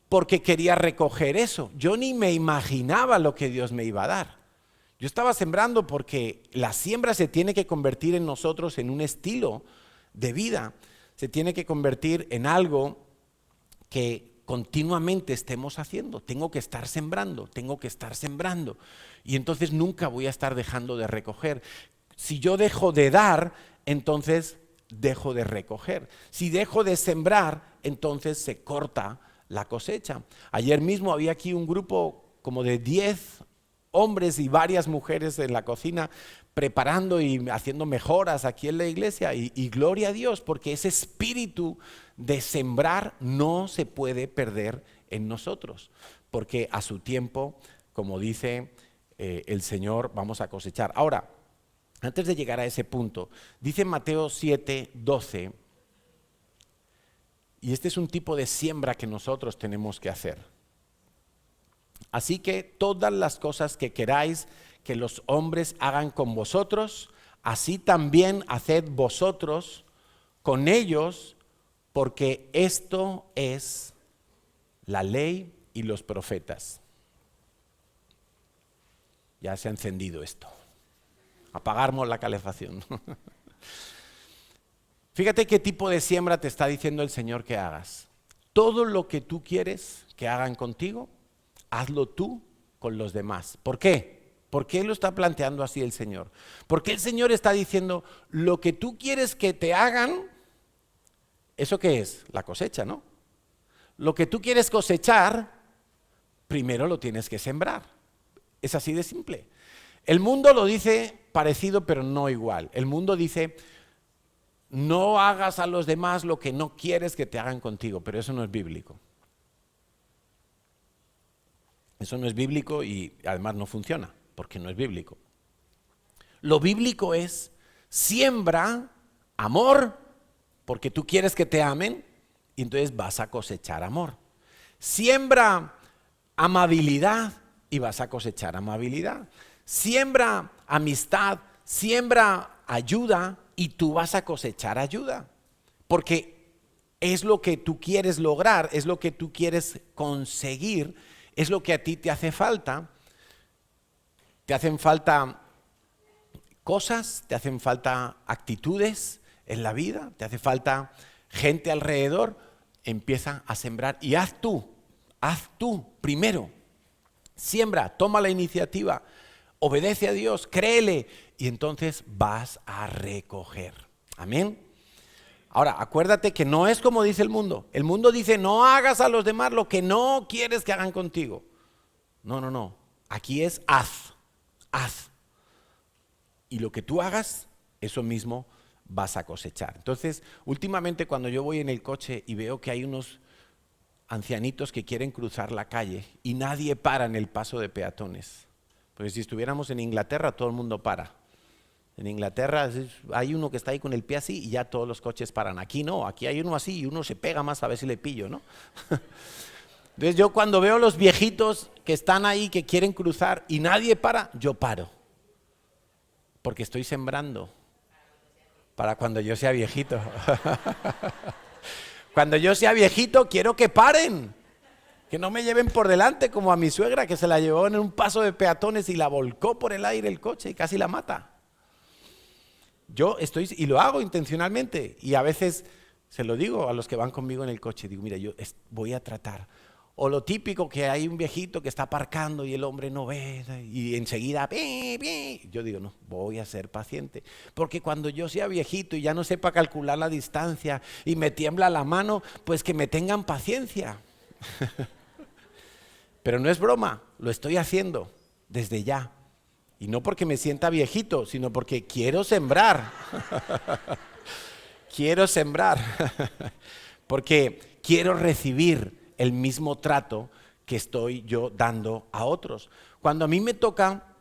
porque quería recoger eso. Yo ni me imaginaba lo que Dios me iba a dar. Yo estaba sembrando porque la siembra se tiene que convertir en nosotros en un estilo de vida. Se tiene que convertir en algo que continuamente estemos haciendo. Tengo que estar sembrando. Y entonces nunca voy a estar dejando de recoger. Si yo dejo de dar, entonces dejo de recoger. Si dejo de sembrar, entonces se corta la cosecha. Ayer mismo había aquí un grupo como de 10 hombres y varias mujeres en la cocina preparando y haciendo mejoras aquí en la iglesia y gloria a Dios, porque ese espíritu de sembrar no se puede perder en nosotros, porque a su tiempo, como dice el Señor, vamos a cosechar. Ahora, antes de llegar a ese punto, dice Mateo 7:12, y este es un tipo de siembra que nosotros tenemos que hacer. Así que todas las cosas que queráis que los hombres hagan con vosotros, así también haced vosotros con ellos, porque esto es la ley y los profetas. Ya se ha encendido esto. Apagamos la calefacción. Fíjate qué tipo de siembra te está diciendo el Señor que hagas. Todo lo que tú quieres que hagan contigo, hazlo tú con los demás. ¿Por qué? ¿Por qué lo está planteando así el Señor? Porque el Señor está diciendo, lo que tú quieres que te hagan, ¿eso qué es? La cosecha, ¿no? Lo que tú quieres cosechar, primero lo tienes que sembrar. Es así de simple. El mundo lo dice parecido, pero no igual. El mundo dice, no hagas a los demás lo que no quieres que te hagan contigo, pero eso no es bíblico. Eso no es bíblico y además no funciona, porque no es bíblico. Lo bíblico es, siembra amor, porque tú quieres que te amen, y entonces vas a cosechar amor. Siembra amabilidad y vas a cosechar amabilidad. Siembra amistad, siembra ayuda y tú vas a cosechar ayuda. Porque es lo que tú quieres lograr, es lo que tú quieres conseguir, es lo que a ti te hace falta. Te hacen falta cosas, te hacen falta actitudes en la vida, te hace falta gente alrededor. Empieza a sembrar y haz tú primero. Siembra, toma la iniciativa, obedece a Dios, créele y entonces vas a recoger. Amén. Ahora, acuérdate que no es como dice el mundo. El mundo dice, no hagas a los demás lo que no quieres que hagan contigo. No. Aquí es haz. Y lo que tú hagas, eso mismo vas a cosechar. Entonces, últimamente cuando yo voy en el coche y veo que hay unos ancianitos que quieren cruzar la calle y nadie para en el paso de peatones. Porque si estuviéramos en Inglaterra, todo el mundo para. En Inglaterra hay uno que está ahí con el pie así y ya todos los coches paran. Aquí no, aquí hay uno así y uno se pega más a ver si le pillo, ¿no? Entonces yo cuando veo los viejitos que están ahí, que quieren cruzar y nadie para, yo paro. Porque estoy sembrando para cuando yo sea viejito. Cuando yo sea viejito quiero que paren. Que no me lleven por delante como a mi suegra que se la llevó en un paso de peatones y la volcó por el aire el coche y casi la mata. Yo estoy, y lo hago intencionalmente, y a veces se lo digo a los que van conmigo en el coche, digo, mira, yo voy a tratar. O lo típico que hay un viejito que está aparcando y el hombre no ve, y enseguida, yo digo, no, voy a ser paciente. Porque cuando yo sea viejito y ya no sepa calcular la distancia y me tiembla la mano, pues que me tengan paciencia. Pero no es broma, lo estoy haciendo desde ya. Y no porque me sienta viejito, sino porque quiero sembrar. Quiero sembrar. Porque quiero recibir el mismo trato que estoy yo dando a otros. Cuando a mí me toca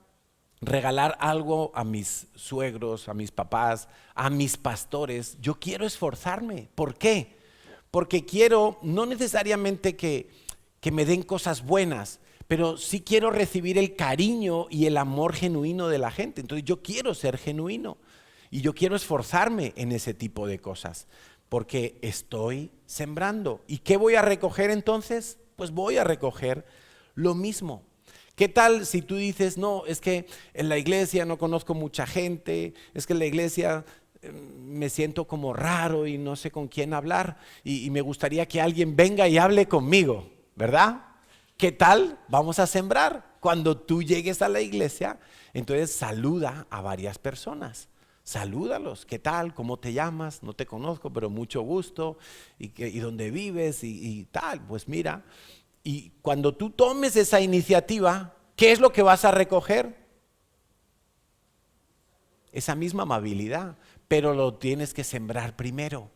regalar algo a mis suegros, a mis papás, a mis pastores, yo quiero esforzarme. ¿Por qué? Porque quiero no necesariamente que me den cosas buenas, pero sí quiero recibir el cariño y el amor genuino de la gente. Entonces yo quiero ser genuino y yo quiero esforzarme en ese tipo de cosas porque estoy sembrando. ¿Y qué voy a recoger entonces? Pues voy a recoger lo mismo. ¿Qué tal si tú dices, no, es que en la iglesia no conozco mucha gente, es que en la iglesia me siento como raro y no sé con quién hablar y me gustaría que alguien venga y hable conmigo, ¿verdad? ¿Qué tal? Vamos a sembrar. Cuando tú llegues a la iglesia, entonces saluda a varias personas. Salúdalos. ¿Qué tal? ¿Cómo te llamas? No te conozco, pero mucho gusto. ¿Y dónde vives? Y tal. Pues mira. Y cuando tú tomes esa iniciativa, ¿qué es lo que vas a recoger? Esa misma amabilidad. Pero lo tienes que sembrar primero.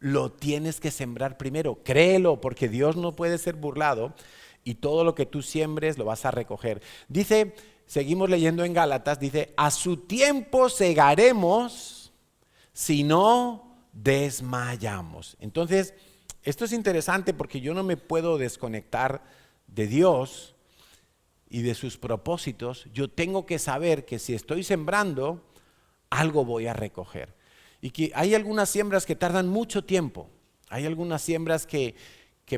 Lo tienes que sembrar primero. Créelo, porque Dios no puede ser burlado. Y todo lo que tú siembres lo vas a recoger. Dice, seguimos leyendo en Gálatas, dice, a su tiempo segaremos si no desmayamos. Entonces, esto es interesante porque yo no me puedo desconectar de Dios y de sus propósitos. Yo tengo que saber que si estoy sembrando, algo voy a recoger. Y que hay algunas siembras que tardan mucho tiempo. Hay algunas siembras que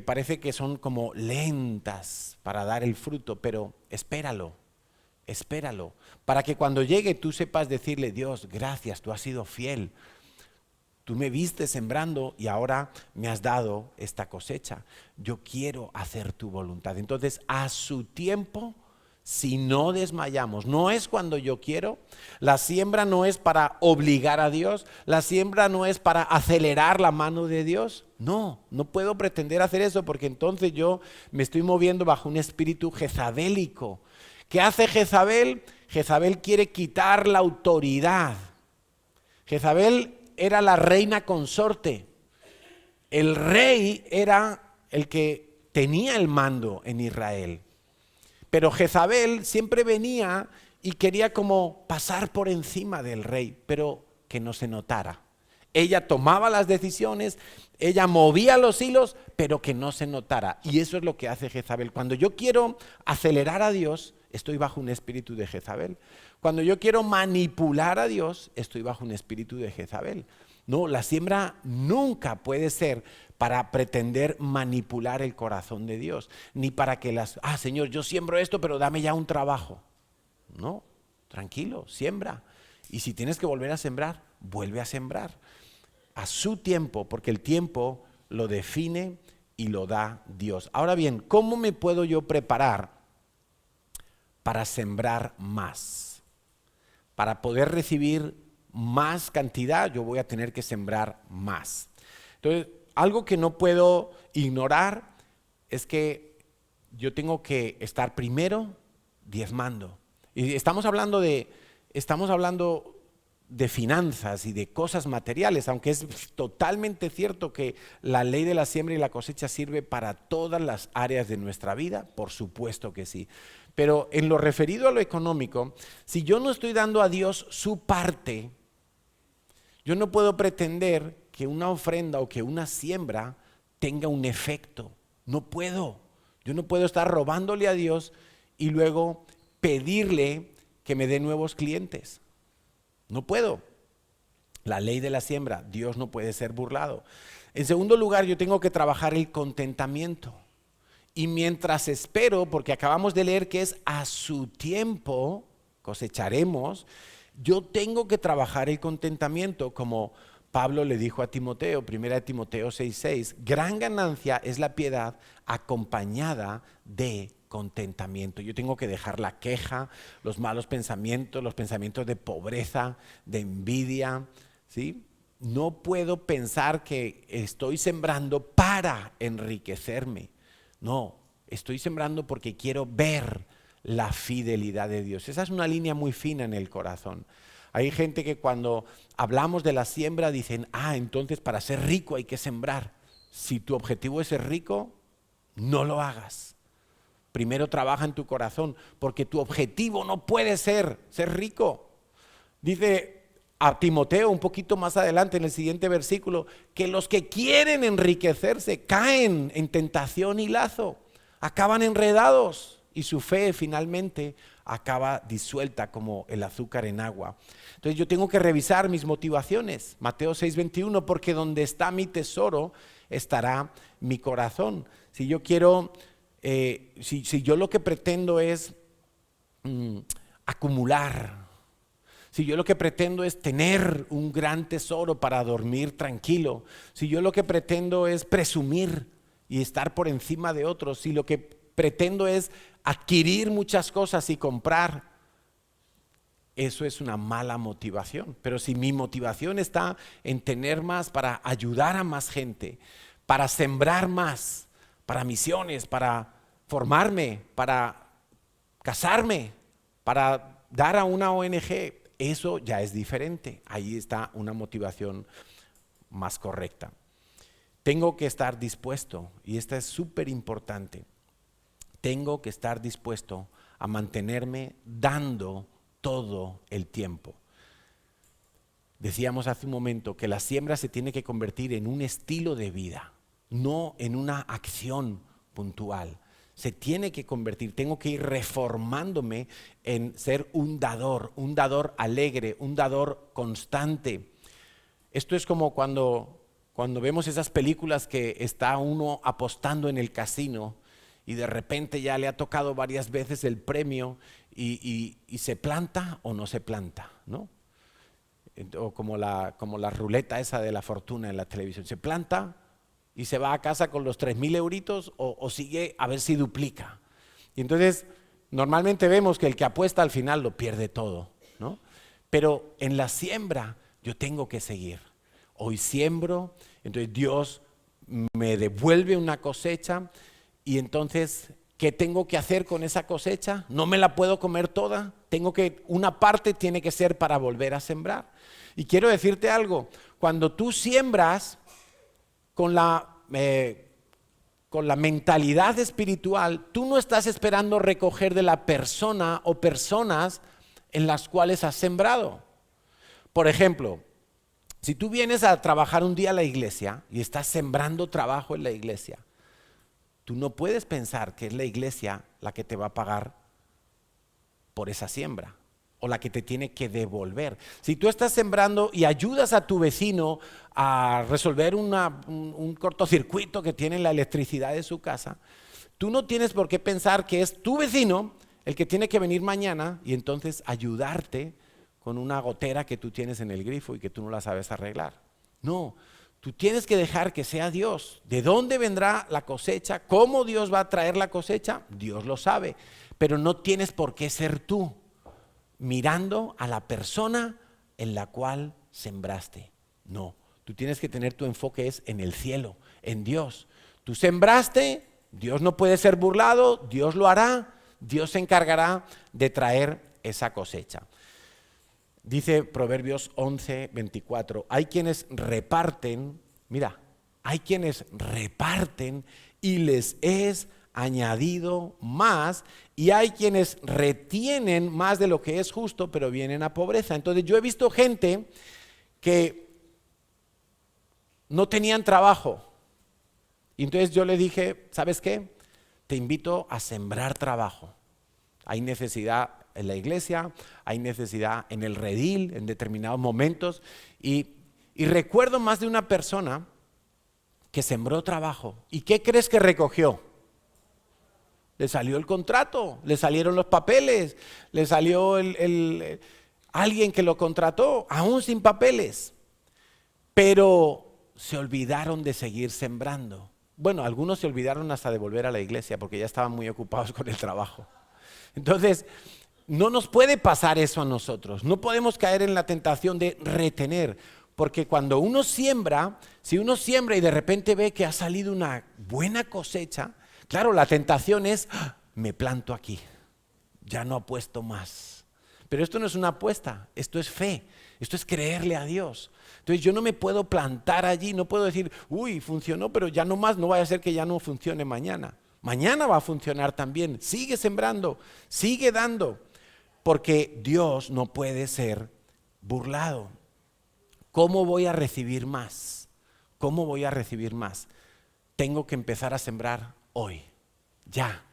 parece que son como lentas para dar el fruto, pero espéralo, para que cuando llegue tú sepas decirle, Dios, gracias, tú has sido fiel, tú me viste sembrando y ahora me has dado esta cosecha, yo quiero hacer tu voluntad. Entonces, a su tiempo, si no desmayamos, no es cuando yo quiero, la siembra no es para obligar a Dios, la siembra no es para acelerar la mano de Dios, no puedo pretender hacer eso porque entonces yo me estoy moviendo bajo un espíritu jezabélico. ¿Qué hace Jezabel? Jezabel quiere quitar la autoridad. Jezabel era la reina consorte, el rey era el que tenía el mando en Israel. Pero Jezabel siempre venía y quería como pasar por encima del rey, pero que no se notara. Ella tomaba las decisiones, ella movía los hilos, pero que no se notara. Y eso es lo que hace Jezabel. Cuando yo quiero acelerar a Dios, estoy bajo un espíritu de Jezabel. Cuando yo quiero manipular a Dios, estoy bajo un espíritu de Jezabel. No, la siembra nunca puede ser para pretender manipular el corazón de Dios, ni para que Señor, yo siembro esto, pero dame ya un trabajo. No, tranquilo, siembra. Y si tienes que volver a sembrar, vuelve a sembrar. A su tiempo, porque el tiempo lo define y lo da Dios. Ahora bien, ¿cómo me puedo yo preparar para sembrar más? Para poder recibir más cantidad, yo voy a tener que sembrar más. Entonces, algo que no puedo ignorar es que yo tengo que estar primero diezmando. Y estamos hablando de finanzas y de cosas materiales, aunque es totalmente cierto que la ley de la siembra y la cosecha sirve para todas las áreas de nuestra vida, por supuesto que sí. Pero en lo referido a lo económico, si yo no estoy dando a Dios su parte, yo no puedo pretender que una ofrenda o que una siembra tenga un efecto. No puedo. Yo no puedo estar robándole a Dios y luego pedirle que me dé nuevos clientes. No puedo. La ley de la siembra, Dios no puede ser burlado. En segundo lugar, yo tengo que trabajar el contentamiento. Y mientras espero, porque acabamos de leer que es a su tiempo cosecharemos, yo tengo que trabajar el contentamiento, como Pablo le dijo a Timoteo, 1 Timoteo 6:6, gran ganancia es la piedad acompañada de contentamiento. Yo tengo que dejar la queja, los malos pensamientos, los pensamientos de pobreza, de envidia, ¿sí? No puedo pensar que estoy sembrando para enriquecerme. No, estoy sembrando porque quiero ver la fidelidad de Dios. Esa es una línea muy fina en el corazón. Hay gente que cuando hablamos de la siembra dicen, entonces para ser rico hay que sembrar. Si tu objetivo es ser rico, no lo hagas. Primero trabaja en tu corazón, porque tu objetivo no puede ser rico. Dice a Timoteo un poquito más adelante en el siguiente versículo, que los que quieren enriquecerse caen en tentación y lazo, acaban enredados y su fe finalmente acaba disuelta como el azúcar en agua. Entonces yo tengo que revisar mis motivaciones. Mateo 6:21, porque donde está mi tesoro estará mi corazón. Si yo quiero, si yo lo que pretendo es acumular, si yo lo que pretendo es tener un gran tesoro para dormir tranquilo, si yo lo que pretendo es presumir y estar por encima de otros, si lo que pretendo es adquirir muchas cosas y comprar, eso es una mala motivación. Pero si mi motivación está en tener más para ayudar a más gente, para sembrar más, para misiones, para formarme, para casarme, para dar a una ONG, eso ya es diferente. Ahí está una motivación más correcta. Tengo que estar dispuesto, y esta es súper importante, tengo que estar dispuesto a mantenerme dando todo el tiempo. Decíamos hace un momento que la siembra se tiene que convertir en un estilo de vida, no en una acción puntual. Se tiene que convertir, tengo que ir reformándome en ser un dador alegre, un dador constante. Esto es como cuando vemos esas películas que está uno apostando en el casino y de repente ya le ha tocado varias veces el premio y se planta o no se planta, ¿no? O como la ruleta esa de la fortuna en la televisión, se planta y se va a casa con los 3.000 euritos o sigue a ver si duplica. Y entonces normalmente vemos que el que apuesta al final lo pierde todo, ¿no? Pero en la siembra yo tengo que seguir. Hoy siembro, entonces Dios me devuelve una cosecha y entonces, ¿qué tengo que hacer con esa cosecha? No me la puedo comer toda, una parte tiene que ser para volver a sembrar. Y quiero decirte algo, cuando tú siembras con la mentalidad espiritual, tú no estás esperando recoger de la persona o personas en las cuales has sembrado. Por ejemplo, si tú vienes a trabajar un día a la iglesia y estás sembrando trabajo en la iglesia, tú no puedes pensar que es la iglesia la que te va a pagar por esa siembra. o la que te tiene que devolver. Si tú estás sembrando y ayudas a tu vecino a resolver un cortocircuito que tiene en la electricidad de su casa, tú no tienes por qué pensar que es tu vecino el que tiene que venir mañana y entonces ayudarte con una gotera que tú tienes en el grifo y que tú no la sabes arreglar. No, tú tienes que dejar que sea Dios. ¿De dónde vendrá la cosecha? ¿Cómo Dios va a traer la cosecha? Dios lo sabe, pero no tienes por qué ser tú, mirando a la persona en la cual sembraste. No, tú tienes que tener tu enfoque es en el cielo, en Dios. Tú sembraste, Dios no puede ser burlado, Dios lo hará, Dios se encargará de traer esa cosecha. Dice Proverbios 11:24, hay quienes reparten, mira, hay quienes reparten y les es añadido más, y hay quienes retienen más de lo que es justo, pero vienen a pobreza. Entonces yo he visto gente que no tenían trabajo, y entonces yo le dije, ¿sabes qué? Te invito a sembrar trabajo. Hay necesidad en la iglesia, hay necesidad en el redil en determinados momentos, y recuerdo más de una persona que sembró trabajo. ¿Y qué crees que recogió? Le salió el contrato, le salieron los papeles, le salió alguien que lo contrató, aún sin papeles. Pero se olvidaron de seguir sembrando. Bueno, algunos se olvidaron hasta de volver a la iglesia porque ya estaban muy ocupados con el trabajo. Entonces, no nos puede pasar eso a nosotros. No podemos caer en la tentación de retener. Porque cuando uno siembra, si uno siembra y de repente ve que ha salido una buena cosecha, claro, la tentación es, me planto aquí, ya no apuesto más. Pero esto no es una apuesta, esto es fe, esto es creerle a Dios. Entonces yo no me puedo plantar allí, no puedo decir, uy, funcionó, pero ya no más, no vaya a ser que ya no funcione mañana. Mañana va a funcionar también, sigue sembrando, sigue dando, porque Dios no puede ser burlado. ¿Cómo voy a recibir más? ¿Cómo voy a recibir más? Tengo que empezar a sembrar hoy, ya,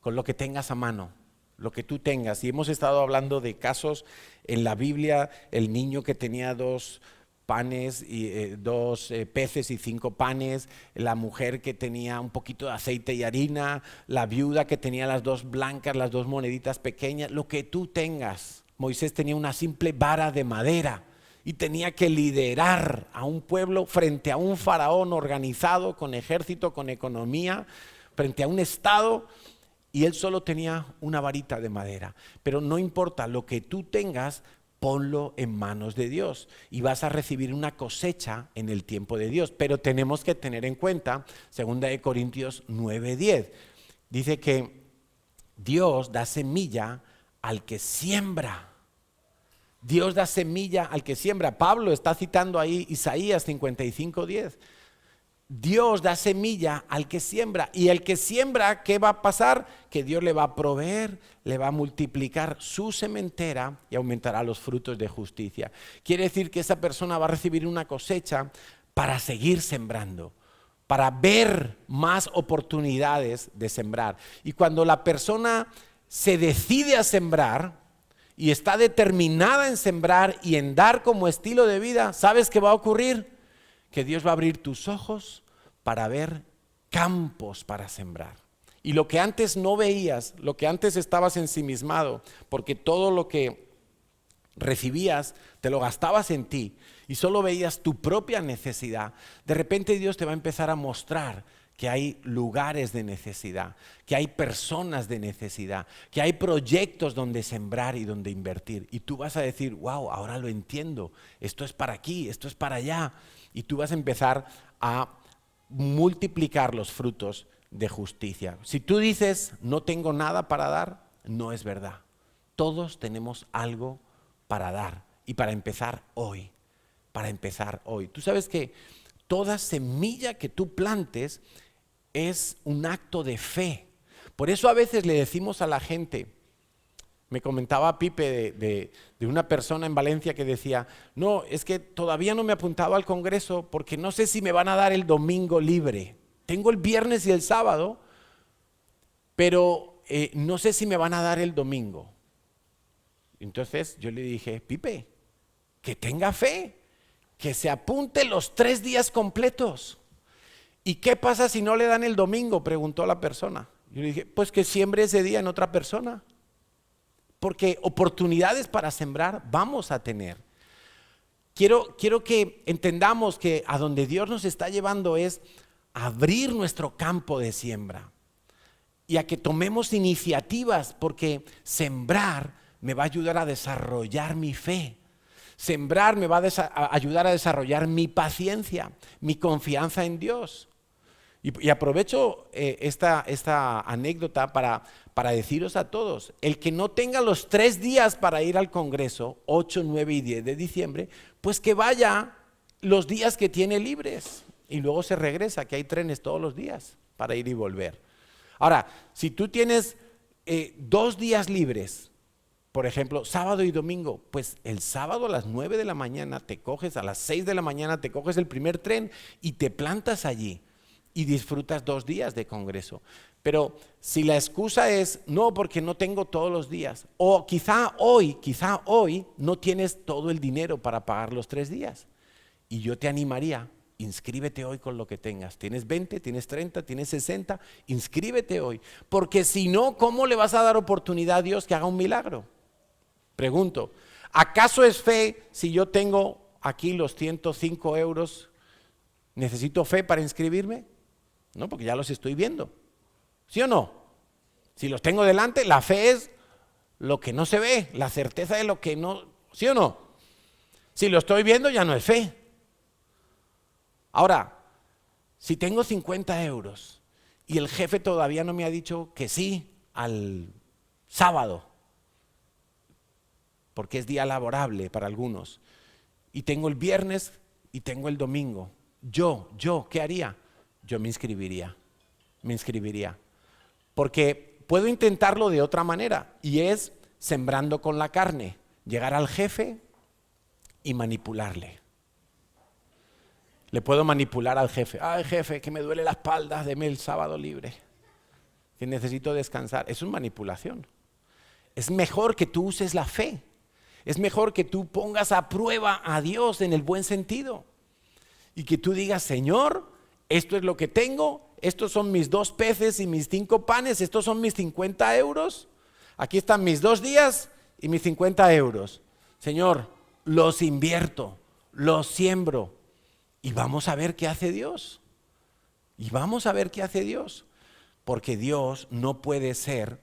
con lo que tengas a mano, lo que tú tengas. Y hemos estado hablando de casos en la Biblia, el niño que tenía 2 panes y 2 peces y 5 panes, la mujer que tenía un poquito de aceite y harina, la viuda que tenía las 2 blancas, las 2 moneditas pequeñas, lo que tú tengas. Moisés tenía una simple vara de madera y tenía que liderar a un pueblo frente a un faraón organizado, con ejército, con economía, frente a un estado, y él solo tenía una varita de madera. Pero no importa, lo que tú tengas, ponlo en manos de Dios y vas a recibir una cosecha en el tiempo de Dios. Pero tenemos que tener en cuenta, 2 Corintios 9:10, dice que Dios da semilla al que siembra. Dios da semilla al que siembra. Pablo está citando ahí Isaías 55:10. Dios da semilla al que siembra, y el que siembra, ¿qué va a pasar? Que Dios le va a proveer, le va a multiplicar su sementera y aumentará los frutos de justicia. Quiere decir que esa persona va a recibir una cosecha para seguir sembrando, para ver más oportunidades de sembrar. Y cuando la persona se decide a sembrar y está determinada en sembrar y en dar como estilo de vida, ¿sabes qué va a ocurrir? Que Dios va a abrir tus ojos para ver campos para sembrar. Y lo que antes no veías, lo que antes estabas ensimismado, porque todo lo que recibías te lo gastabas en ti y solo veías tu propia necesidad, de repente Dios te va a empezar a mostrar que hay lugares de necesidad, que hay personas de necesidad, que hay proyectos donde sembrar y donde invertir. Y tú vas a decir, wow, ahora lo entiendo, esto es para aquí, esto es para allá. Y tú vas a empezar a multiplicar los frutos de justicia. Si tú dices, no tengo nada para dar, no es verdad. Todos tenemos algo para dar y para empezar hoy, para empezar hoy. Tú sabes que toda semilla que tú plantes es un acto de fe. Por eso a veces le decimos a la gente, me comentaba Pipe de una persona en Valencia que decía, no, es que todavía no me he apuntado al congreso porque no sé si me van a dar el domingo libre. Tengo el viernes y el sábado, pero no sé si me van a dar el domingo. Entonces yo le dije, Pipe, que tenga fe, que se apunte los 3 días completos. ¿Y qué pasa si no le dan el domingo?, preguntó la persona. Yo le dije, pues que siembre ese día en otra persona. Porque oportunidades para sembrar vamos a tener. Quiero que entendamos que a donde Dios nos está llevando es abrir nuestro campo de siembra. Y a que tomemos iniciativas, porque sembrar me va a ayudar a desarrollar mi fe. Sembrar me va a ayudar a desarrollar mi paciencia, mi confianza en Dios. Y aprovecho esta anécdota para deciros a todos, el que no tenga los 3 días para ir al Congreso, 8, 9 y 10 de diciembre, pues que vaya los días que tiene libres y luego se regresa, que hay trenes todos los días para ir y volver. Ahora, si tú tienes 2 días libres, por ejemplo, sábado y domingo, pues el sábado a las 9 de la mañana te coges, a las 6 de la mañana te coges el primer tren y te plantas allí y disfrutas 2 días de congreso. Pero si la excusa es, no, porque no tengo todos los días, o quizá hoy no tienes todo el dinero para pagar los 3 días, y yo te animaría, inscríbete hoy con lo que tengas. Tienes 20, tienes 30, tienes 60, inscríbete hoy. Porque si no, ¿cómo le vas a dar oportunidad a Dios que haga un milagro? Pregunto, ¿acaso es fe si yo tengo aquí los 105 euros? ¿Necesito fe para inscribirme? No, porque ya los estoy viendo. ¿Sí o no? Si los tengo delante, la fe es lo que no se ve, la certeza de lo que no. ¿Sí o no? Si lo estoy viendo, ya no es fe. Ahora, si tengo 50 euros y el jefe todavía no me ha dicho que sí al sábado, porque es día laborable para algunos, y tengo el viernes y tengo el domingo, yo, ¿qué haría? Yo me inscribiría. Porque puedo intentarlo de otra manera, y es sembrando con la carne, llegar al jefe y manipularle. Le puedo manipular al jefe. Ay, jefe, que me duele la espalda, deme el sábado libre, que necesito descansar. Es una manipulación. Es mejor que tú uses la fe. Es mejor que tú pongas a prueba a Dios en el buen sentido. Y que tú digas, Señor, esto es lo que tengo, estos son mis 2 peces y mis 5 panes, estos son mis 50 euros. Aquí están mis 2 días y mis 50 euros. Señor, los invierto, los siembro. Y vamos a ver qué hace Dios. Porque Dios no puede ser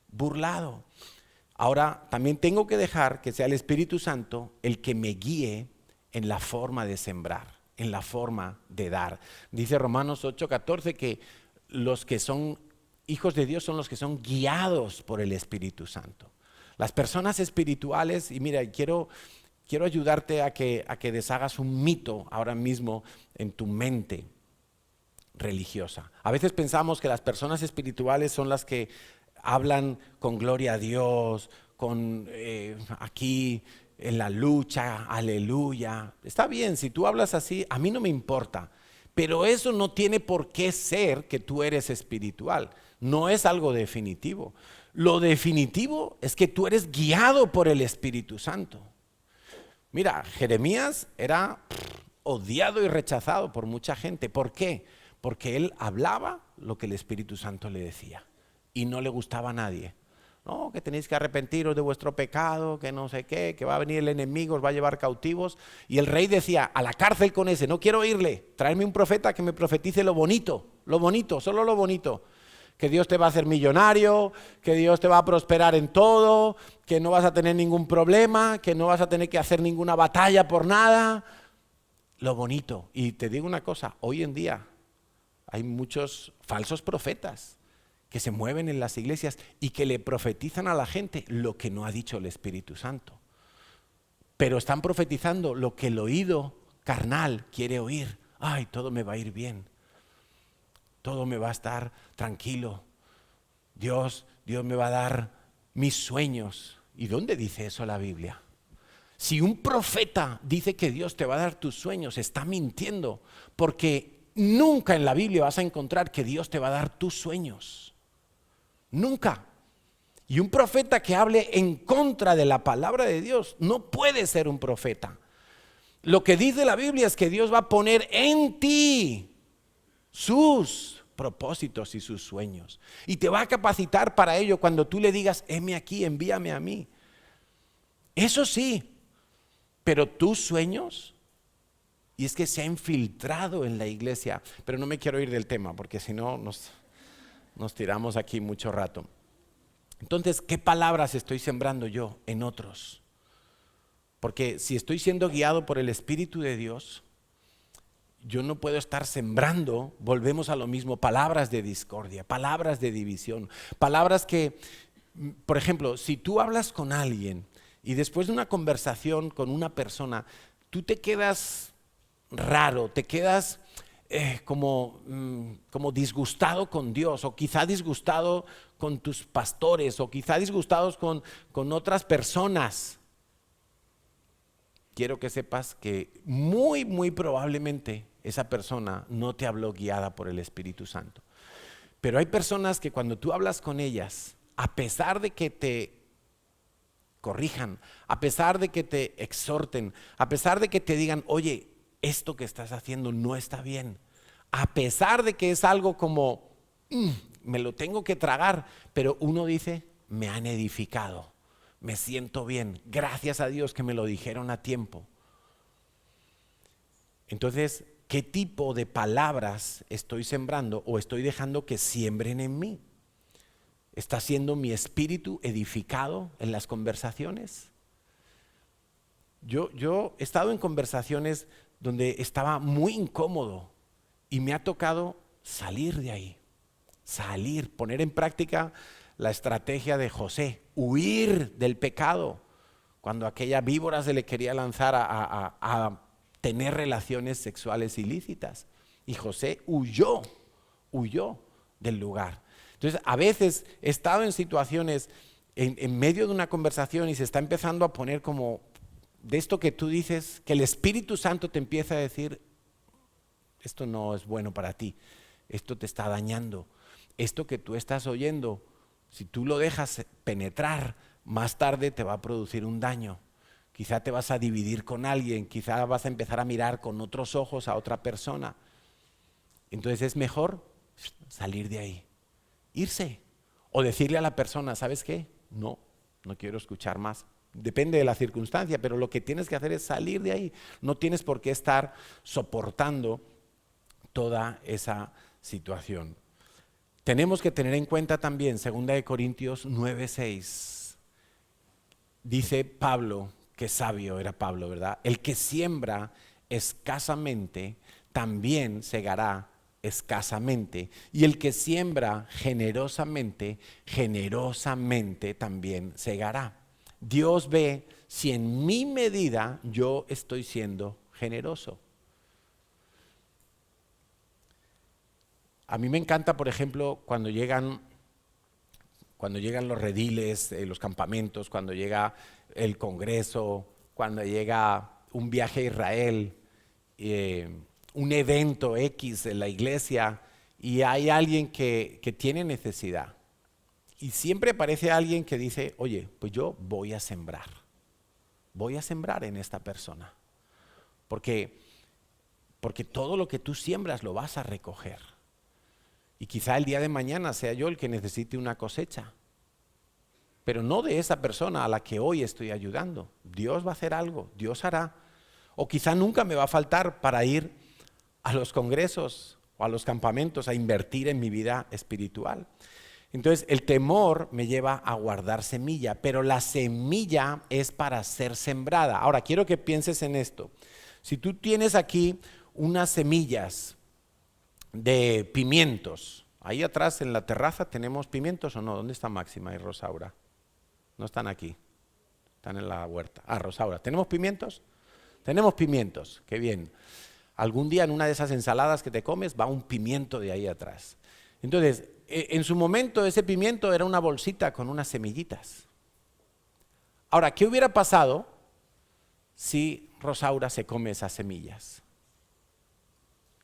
burlado. Ahora, también tengo que dejar que sea el Espíritu Santo el que me guíe en la forma de sembrar, en la forma de dar. Dice Romanos 8:14 que los que son hijos de Dios son los que son guiados por el Espíritu Santo. Las personas espirituales, y mira, quiero ayudarte a que deshagas un mito ahora mismo en tu mente religiosa. A veces pensamos que las personas espirituales son las que hablan con gloria a Dios, con aquí en la lucha, aleluya. Está bien, si tú hablas así, a mí no me importa. Pero eso no tiene por qué ser que tú eres espiritual. No es algo definitivo. Lo definitivo es que tú eres guiado por el Espíritu Santo. Mira, Jeremías era odiado y rechazado por mucha gente. ¿Por qué? Porque él hablaba lo que el Espíritu Santo le decía y no le gustaba a nadie. No, que tenéis que arrepentiros de vuestro pecado, que no sé qué, que va a venir el enemigo, os va a llevar cautivos. Y el rey decía, a la cárcel con ese, no quiero oírle, traedme un profeta que me profetice lo bonito, solo lo bonito. Que Dios te va a hacer millonario, que Dios te va a prosperar en todo, que no vas a tener ningún problema, que no vas a tener que hacer ninguna batalla por nada. Lo bonito. Y te digo una cosa, hoy en día hay muchos falsos profetas que se mueven en las iglesias y que le profetizan a la gente lo que no ha dicho el Espíritu Santo. Pero están profetizando lo que el oído carnal quiere oír. Ay, todo me va a ir bien. Todo me va a estar tranquilo. Dios me va a dar mis sueños. ¿Y dónde dice eso la Biblia? Si un profeta dice que Dios te va a dar tus sueños, está mintiendo. Porque nunca en la Biblia vas a encontrar que Dios te va a dar tus sueños. Nunca. Y un profeta que hable en contra de la palabra de Dios no puede ser un profeta. Lo que dice la Biblia es que Dios va a poner en ti sus propósitos y sus sueños. Y te va a capacitar para ello cuando tú le digas, heme aquí, envíame a mí. Eso sí, pero tus sueños, y es que se ha infiltrado en la iglesia, pero no me quiero ir del tema porque si no nos tiramos aquí mucho rato. Entonces, ¿qué palabras estoy sembrando yo en otros? Porque si estoy siendo guiado por el Espíritu de Dios, yo no puedo estar sembrando, volvemos a lo mismo, palabras de discordia, palabras de división, palabras que, por ejemplo, si tú hablas con alguien y después de una conversación con una persona, tú te quedas raro, te quedas como disgustado con Dios, o quizá disgustado con tus pastores, o quizá disgustados con otras personas. Quiero que sepas que muy probablemente esa persona no te habló guiada por el Espíritu Santo. Pero hay personas que cuando tú hablas con ellas, a pesar de que te corrijan, a pesar de que te exhorten, a pesar de que te digan, oye, esto que estás haciendo no está bien, a pesar de que es algo como, me lo tengo que tragar, pero uno dice, me han edificado. Me siento bien, gracias a Dios que me lo dijeron a tiempo. Entonces, ¿qué tipo de palabras estoy sembrando o estoy dejando que siembren en mí? ¿Está siendo mi espíritu edificado en las conversaciones? Yo he estado en conversaciones donde estaba muy incómodo y me ha tocado salir de ahí, poner en práctica la estrategia de José, huir del pecado, cuando aquella víbora se le quería lanzar a tener relaciones sexuales ilícitas. Y José huyó del lugar. Entonces, a veces he estado en situaciones en medio de una conversación y se está empezando a poner como de esto que tú dices, que el Espíritu Santo te empieza a decir, esto no es bueno para ti, esto te está dañando, esto que tú estás oyendo, si tú lo dejas penetrar, más tarde te va a producir un daño. Quizá te vas a dividir con alguien, quizá vas a empezar a mirar con otros ojos a otra persona. Entonces es mejor salir de ahí, irse. O decirle a la persona, ¿sabes qué? No quiero escuchar más. Depende de la circunstancia, pero lo que tienes que hacer es salir de ahí. No tienes por qué estar soportando toda esa situación. Tenemos que tener en cuenta también 2 Corintios 9:6. Dice Pablo, que sabio era Pablo, ¿verdad? El que siembra escasamente, también segará escasamente. Y el que siembra generosamente, generosamente también segará. Dios ve si en mi medida yo estoy siendo generoso. A mí me encanta, por ejemplo, cuando llegan los rediles, los campamentos, cuando llega el Congreso, cuando llega un viaje a Israel, un evento X en la iglesia y hay alguien que tiene necesidad. Y siempre aparece alguien que dice, oye, pues yo voy a sembrar en esta persona. Porque todo lo que tú siembras lo vas a recoger. Y quizá el día de mañana sea yo el que necesite una cosecha. Pero no de esa persona a la que hoy estoy ayudando. Dios va a hacer algo, Dios hará. O quizá nunca me va a faltar para ir a los congresos o a los campamentos a invertir en mi vida espiritual. Entonces el temor me lleva a guardar semilla, pero la semilla es para ser sembrada. Ahora quiero que pienses en esto. Si tú tienes aquí unas semillas de pimientos, ahí atrás en la terraza tenemos pimientos o no, ¿dónde está Máxima y Rosaura? No están aquí, están en la huerta. Rosaura, ¿tenemos pimientos? Tenemos pimientos, qué bien. Algún día en una de esas ensaladas que te comes va un pimiento de ahí atrás. Entonces, en su momento ese pimiento era una bolsita con unas semillitas. Ahora, ¿qué hubiera pasado si Rosaura se come esas semillas?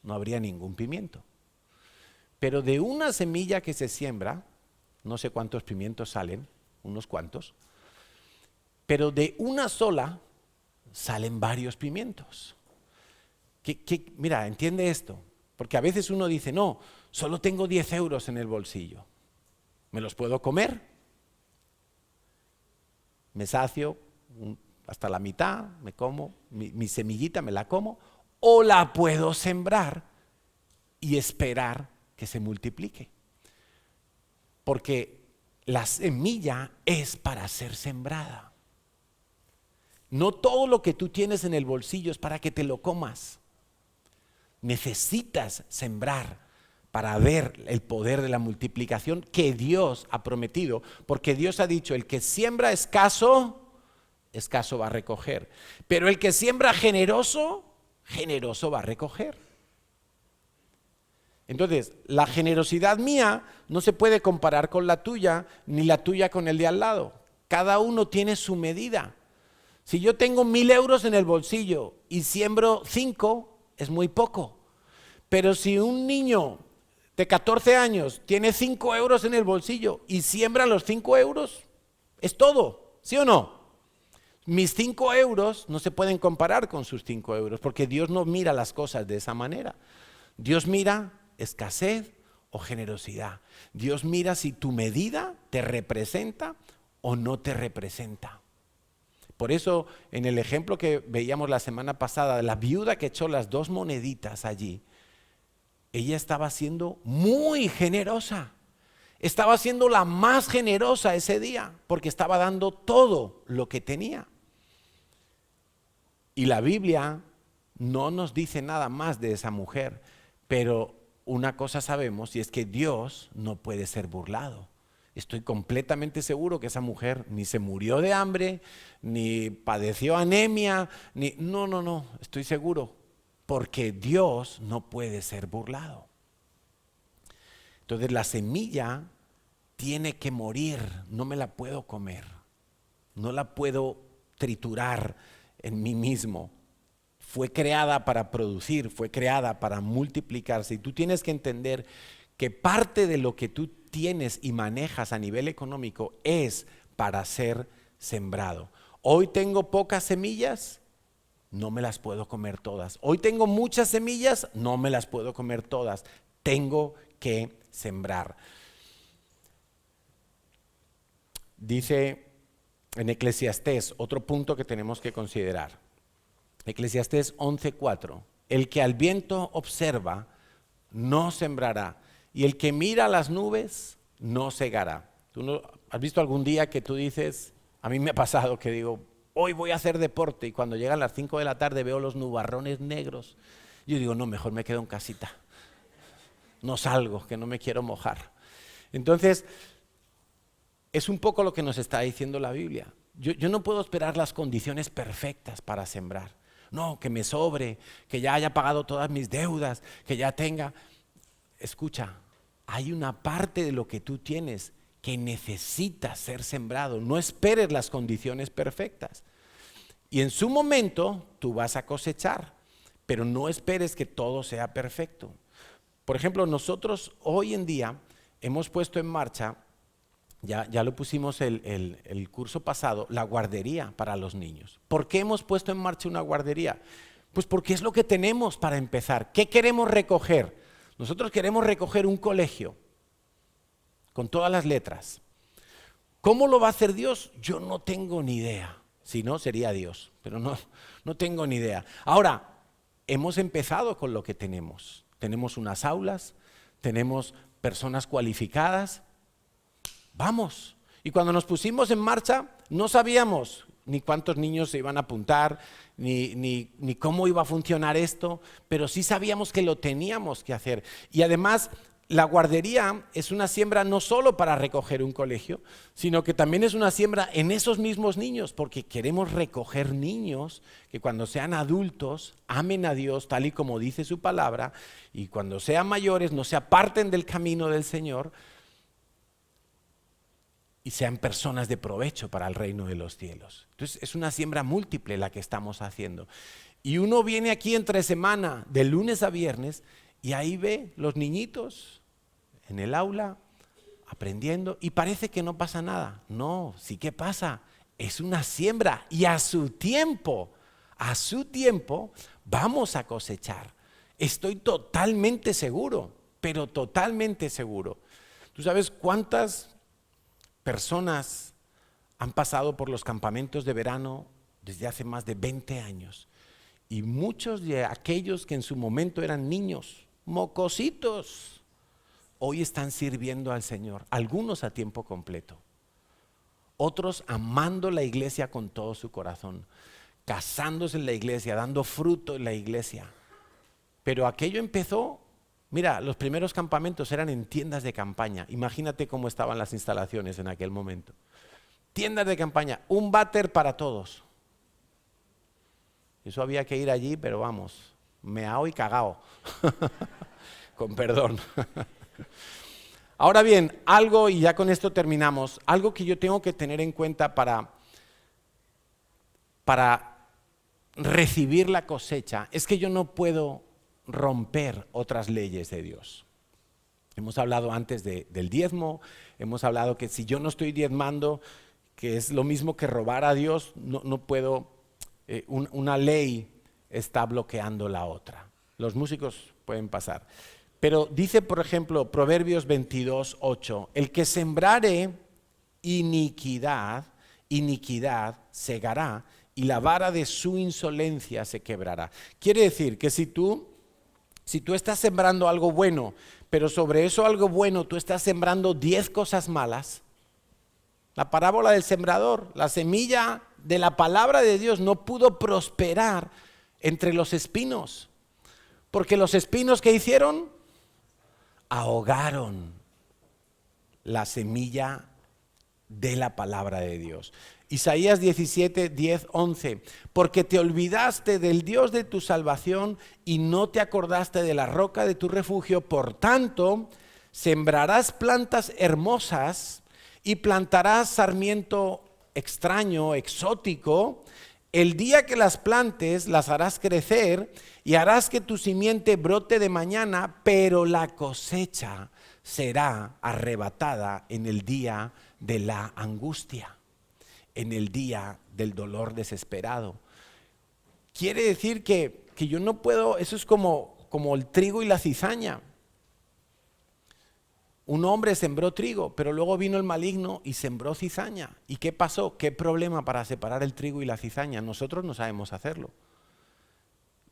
No habría ningún pimiento. Pero de una semilla que se siembra, no sé cuántos pimientos salen, unos cuantos, pero de una sola salen varios pimientos. Mira, entiende esto, porque a veces uno dice, no, solo tengo 10 euros en el bolsillo, ¿me los puedo comer? Me sacio hasta la mitad, me como, mi semillita me la como, o la puedo sembrar y esperar que se multiplique. Porque la semilla es para ser sembrada. No todo lo que tú tienes en el bolsillo es para que te lo comas. Necesitas sembrar para ver el poder de la multiplicación que Dios ha prometido, porque Dios ha dicho, el que siembra escaso va a recoger, pero el que siembra generoso va a recoger. Entonces, la generosidad mía no se puede comparar con la tuya, ni la tuya con el de al lado. Cada uno tiene su medida. Si yo tengo 1.000 euros en el bolsillo y siembro 5, es muy poco. Pero si un niño de 14 años tiene 5 euros en el bolsillo y siembra los 5 euros, es todo, ¿sí o no? Mis 5 euros no se pueden comparar con sus 5 euros, porque Dios no mira las cosas de esa manera. Dios mira escasez o generosidad. Dios mira si tu medida te representa o no te representa. Por eso, en el ejemplo que veíamos la semana pasada, la viuda que echó las 2 moneditas allí, ella estaba siendo muy generosa. Estaba siendo la más generosa ese día, porque estaba dando todo lo que tenía. Y la Biblia no nos dice nada más de esa mujer, pero una cosa sabemos, y es que Dios no puede ser burlado. Estoy completamente seguro que esa mujer ni se murió de hambre, ni padeció anemia, no, estoy seguro, porque Dios no puede ser burlado. Entonces la semilla tiene que morir, no me la puedo comer, no la puedo triturar en mí mismo. Fue creada para producir, fue creada para multiplicarse, y tú tienes que entender que parte de lo que tú tienes y manejas a nivel económico es para ser sembrado. Hoy tengo pocas semillas, no me las puedo comer todas. Hoy tengo muchas semillas, no me las puedo comer todas. Tengo que sembrar. Dice en Eclesiastés, otro punto que tenemos que considerar. Eclesiastés 11:4, el que al viento observa no sembrará, y el que mira las nubes no segará. ¿Tú no has visto algún día que tú dices, a mí me ha pasado que digo, hoy voy a hacer deporte, y cuando llegan las 5 de la tarde veo los nubarrones negros, yo digo, no, mejor me quedo en casita, no salgo, que no me quiero mojar? Entonces, es un poco lo que nos está diciendo la Biblia. Yo no puedo esperar las condiciones perfectas para sembrar. No, que me sobre, que ya haya pagado todas mis deudas, que ya tenga. Escucha, hay una parte de lo que tú tienes que necesita ser sembrado. No esperes las condiciones perfectas. Y en su momento tú vas a cosechar, pero no esperes que todo sea perfecto. Por ejemplo, nosotros hoy en día hemos puesto en marcha, ya lo pusimos el curso pasado, la guardería para los niños. ¿Por qué hemos puesto en marcha una guardería? Pues porque es lo que tenemos para empezar. ¿Qué queremos recoger? Nosotros queremos recoger un colegio con todas las letras. ¿Cómo lo va a hacer Dios? Yo no tengo ni idea. Si no, sería Dios, pero no tengo ni idea. Ahora, hemos empezado con lo que tenemos. Tenemos unas aulas, tenemos personas cualificadas. Vamos. Y cuando nos pusimos en marcha, no sabíamos ni cuántos niños se iban a apuntar, ni cómo iba a funcionar esto, pero sí sabíamos que lo teníamos que hacer. Y además, la guardería es una siembra no solo para recoger un colegio, sino que también es una siembra en esos mismos niños, porque queremos recoger niños que cuando sean adultos amen a Dios tal y como dice su palabra, y cuando sean mayores no se aparten del camino del Señor y sean personas de provecho para el reino de los cielos. Entonces es una siembra múltiple la que estamos haciendo. Y uno viene aquí entre semana, de lunes a viernes, y ahí ve los niñitos en el aula aprendiendo y parece que no pasa nada. No, sí que pasa. Es una siembra y a su tiempo vamos a cosechar. Estoy totalmente seguro, pero totalmente seguro. ¿Tú sabes cuántas personas han pasado por los campamentos de verano desde hace más de 20 años? Y muchos de aquellos que en su momento eran niños, mocositos, hoy están sirviendo al Señor, algunos a tiempo completo, otros amando la iglesia con todo su corazón, casándose en la iglesia, dando fruto en la iglesia. Pero aquello empezó, mira, los primeros campamentos eran en tiendas de campaña. Imagínate cómo estaban las instalaciones en aquel momento. Tiendas de campaña, un váter para todos. Eso había que ir allí, pero vamos, meao y cagao. Con perdón. Ahora bien, algo, y ya con esto terminamos, algo que yo tengo que tener en cuenta para recibir la cosecha, es que yo no puedo romper otras leyes de Dios. Hemos hablado antes del diezmo, hemos hablado que si yo no estoy diezmando, que es lo mismo que robar a Dios, no puedo, una ley está bloqueando la otra. Los músicos pueden pasar. Pero dice, por ejemplo, Proverbios 22:8, el que sembrare iniquidad segará, y la vara de su insolencia se quebrará. Quiere decir que si tú estás sembrando algo bueno, pero sobre eso algo bueno tú estás sembrando 10 cosas malas, la parábola del sembrador, la semilla de la palabra de Dios no pudo prosperar entre los espinos, porque los espinos, ¿qué hicieron? Ahogaron la semilla de la palabra de Dios. Isaías 17, 10, 11, porque te olvidaste del Dios de tu salvación y no te acordaste de la roca de tu refugio, por tanto, sembrarás plantas hermosas y plantarás sarmiento extraño, exótico. El día que las plantes, las harás crecer y harás que tu simiente brote de mañana, pero la cosecha será arrebatada en el día de la angustia, en el día del dolor desesperado. Quiere decir que yo no puedo, eso es como el trigo y la cizaña. Un hombre sembró trigo, pero luego vino el maligno y sembró cizaña. ¿Y qué pasó? ¿Qué problema para separar el trigo y la cizaña? Nosotros no sabemos hacerlo.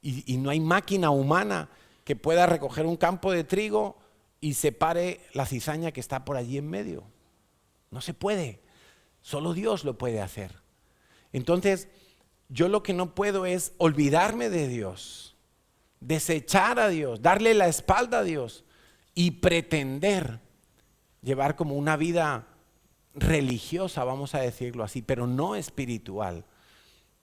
Y no hay máquina humana que pueda recoger un campo de trigo y separe la cizaña que está por allí en medio. No se puede. Solo Dios lo puede hacer. Entonces, yo lo que no puedo es olvidarme de Dios, desechar a Dios, darle la espalda a Dios y pretender llevar como una vida religiosa, vamos a decirlo así, pero no espiritual,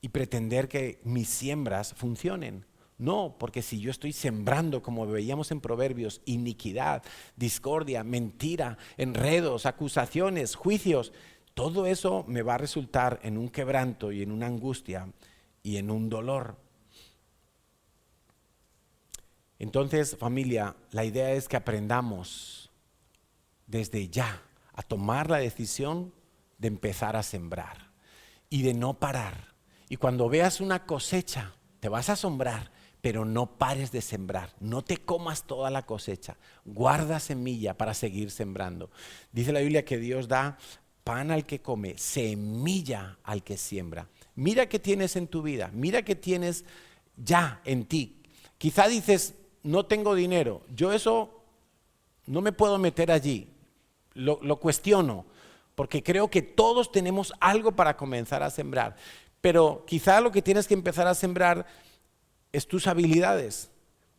y pretender que mis siembras funcionen. No, porque si yo estoy sembrando, como veíamos en Proverbios, iniquidad, discordia, mentira, enredos, acusaciones, juicios, todo eso me va a resultar en un quebranto y en una angustia y en un dolor. Entonces, familia, la idea es que aprendamos desde ya a tomar la decisión de empezar a sembrar y de no parar. Y cuando veas una cosecha, te vas a asombrar, pero no pares de sembrar, no te comas toda la cosecha, guarda semilla para seguir sembrando. Dice la Biblia que Dios da pan al que come, semilla al que siembra. Mira qué tienes en tu vida, mira qué tienes ya en ti. Quizá dices, no tengo dinero, yo eso no me puedo meter allí, lo cuestiono, porque creo que todos tenemos algo para comenzar a sembrar, pero quizá lo que tienes que empezar a sembrar es tus habilidades,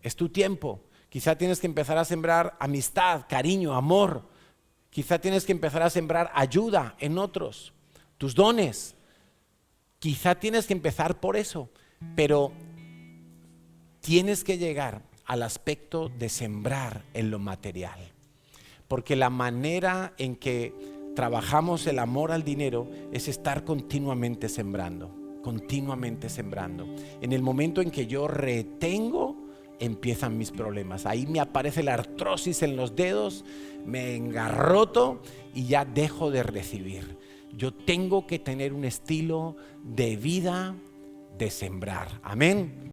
es tu tiempo. Quizá tienes que empezar a sembrar amistad, cariño, amor. Quizá tienes que empezar a sembrar ayuda en otros, tus dones. Quizá tienes que empezar por eso, pero tienes que llegar al aspecto de sembrar en lo material. Porque la manera en que trabajamos el amor al dinero es estar continuamente sembrando. En el momento en que yo retengo empiezan mis problemas. Ahí me aparece la artrosis en los dedos, me engarroto y ya dejo de recibir. Yo tengo que tener un estilo de vida de sembrar. Amén.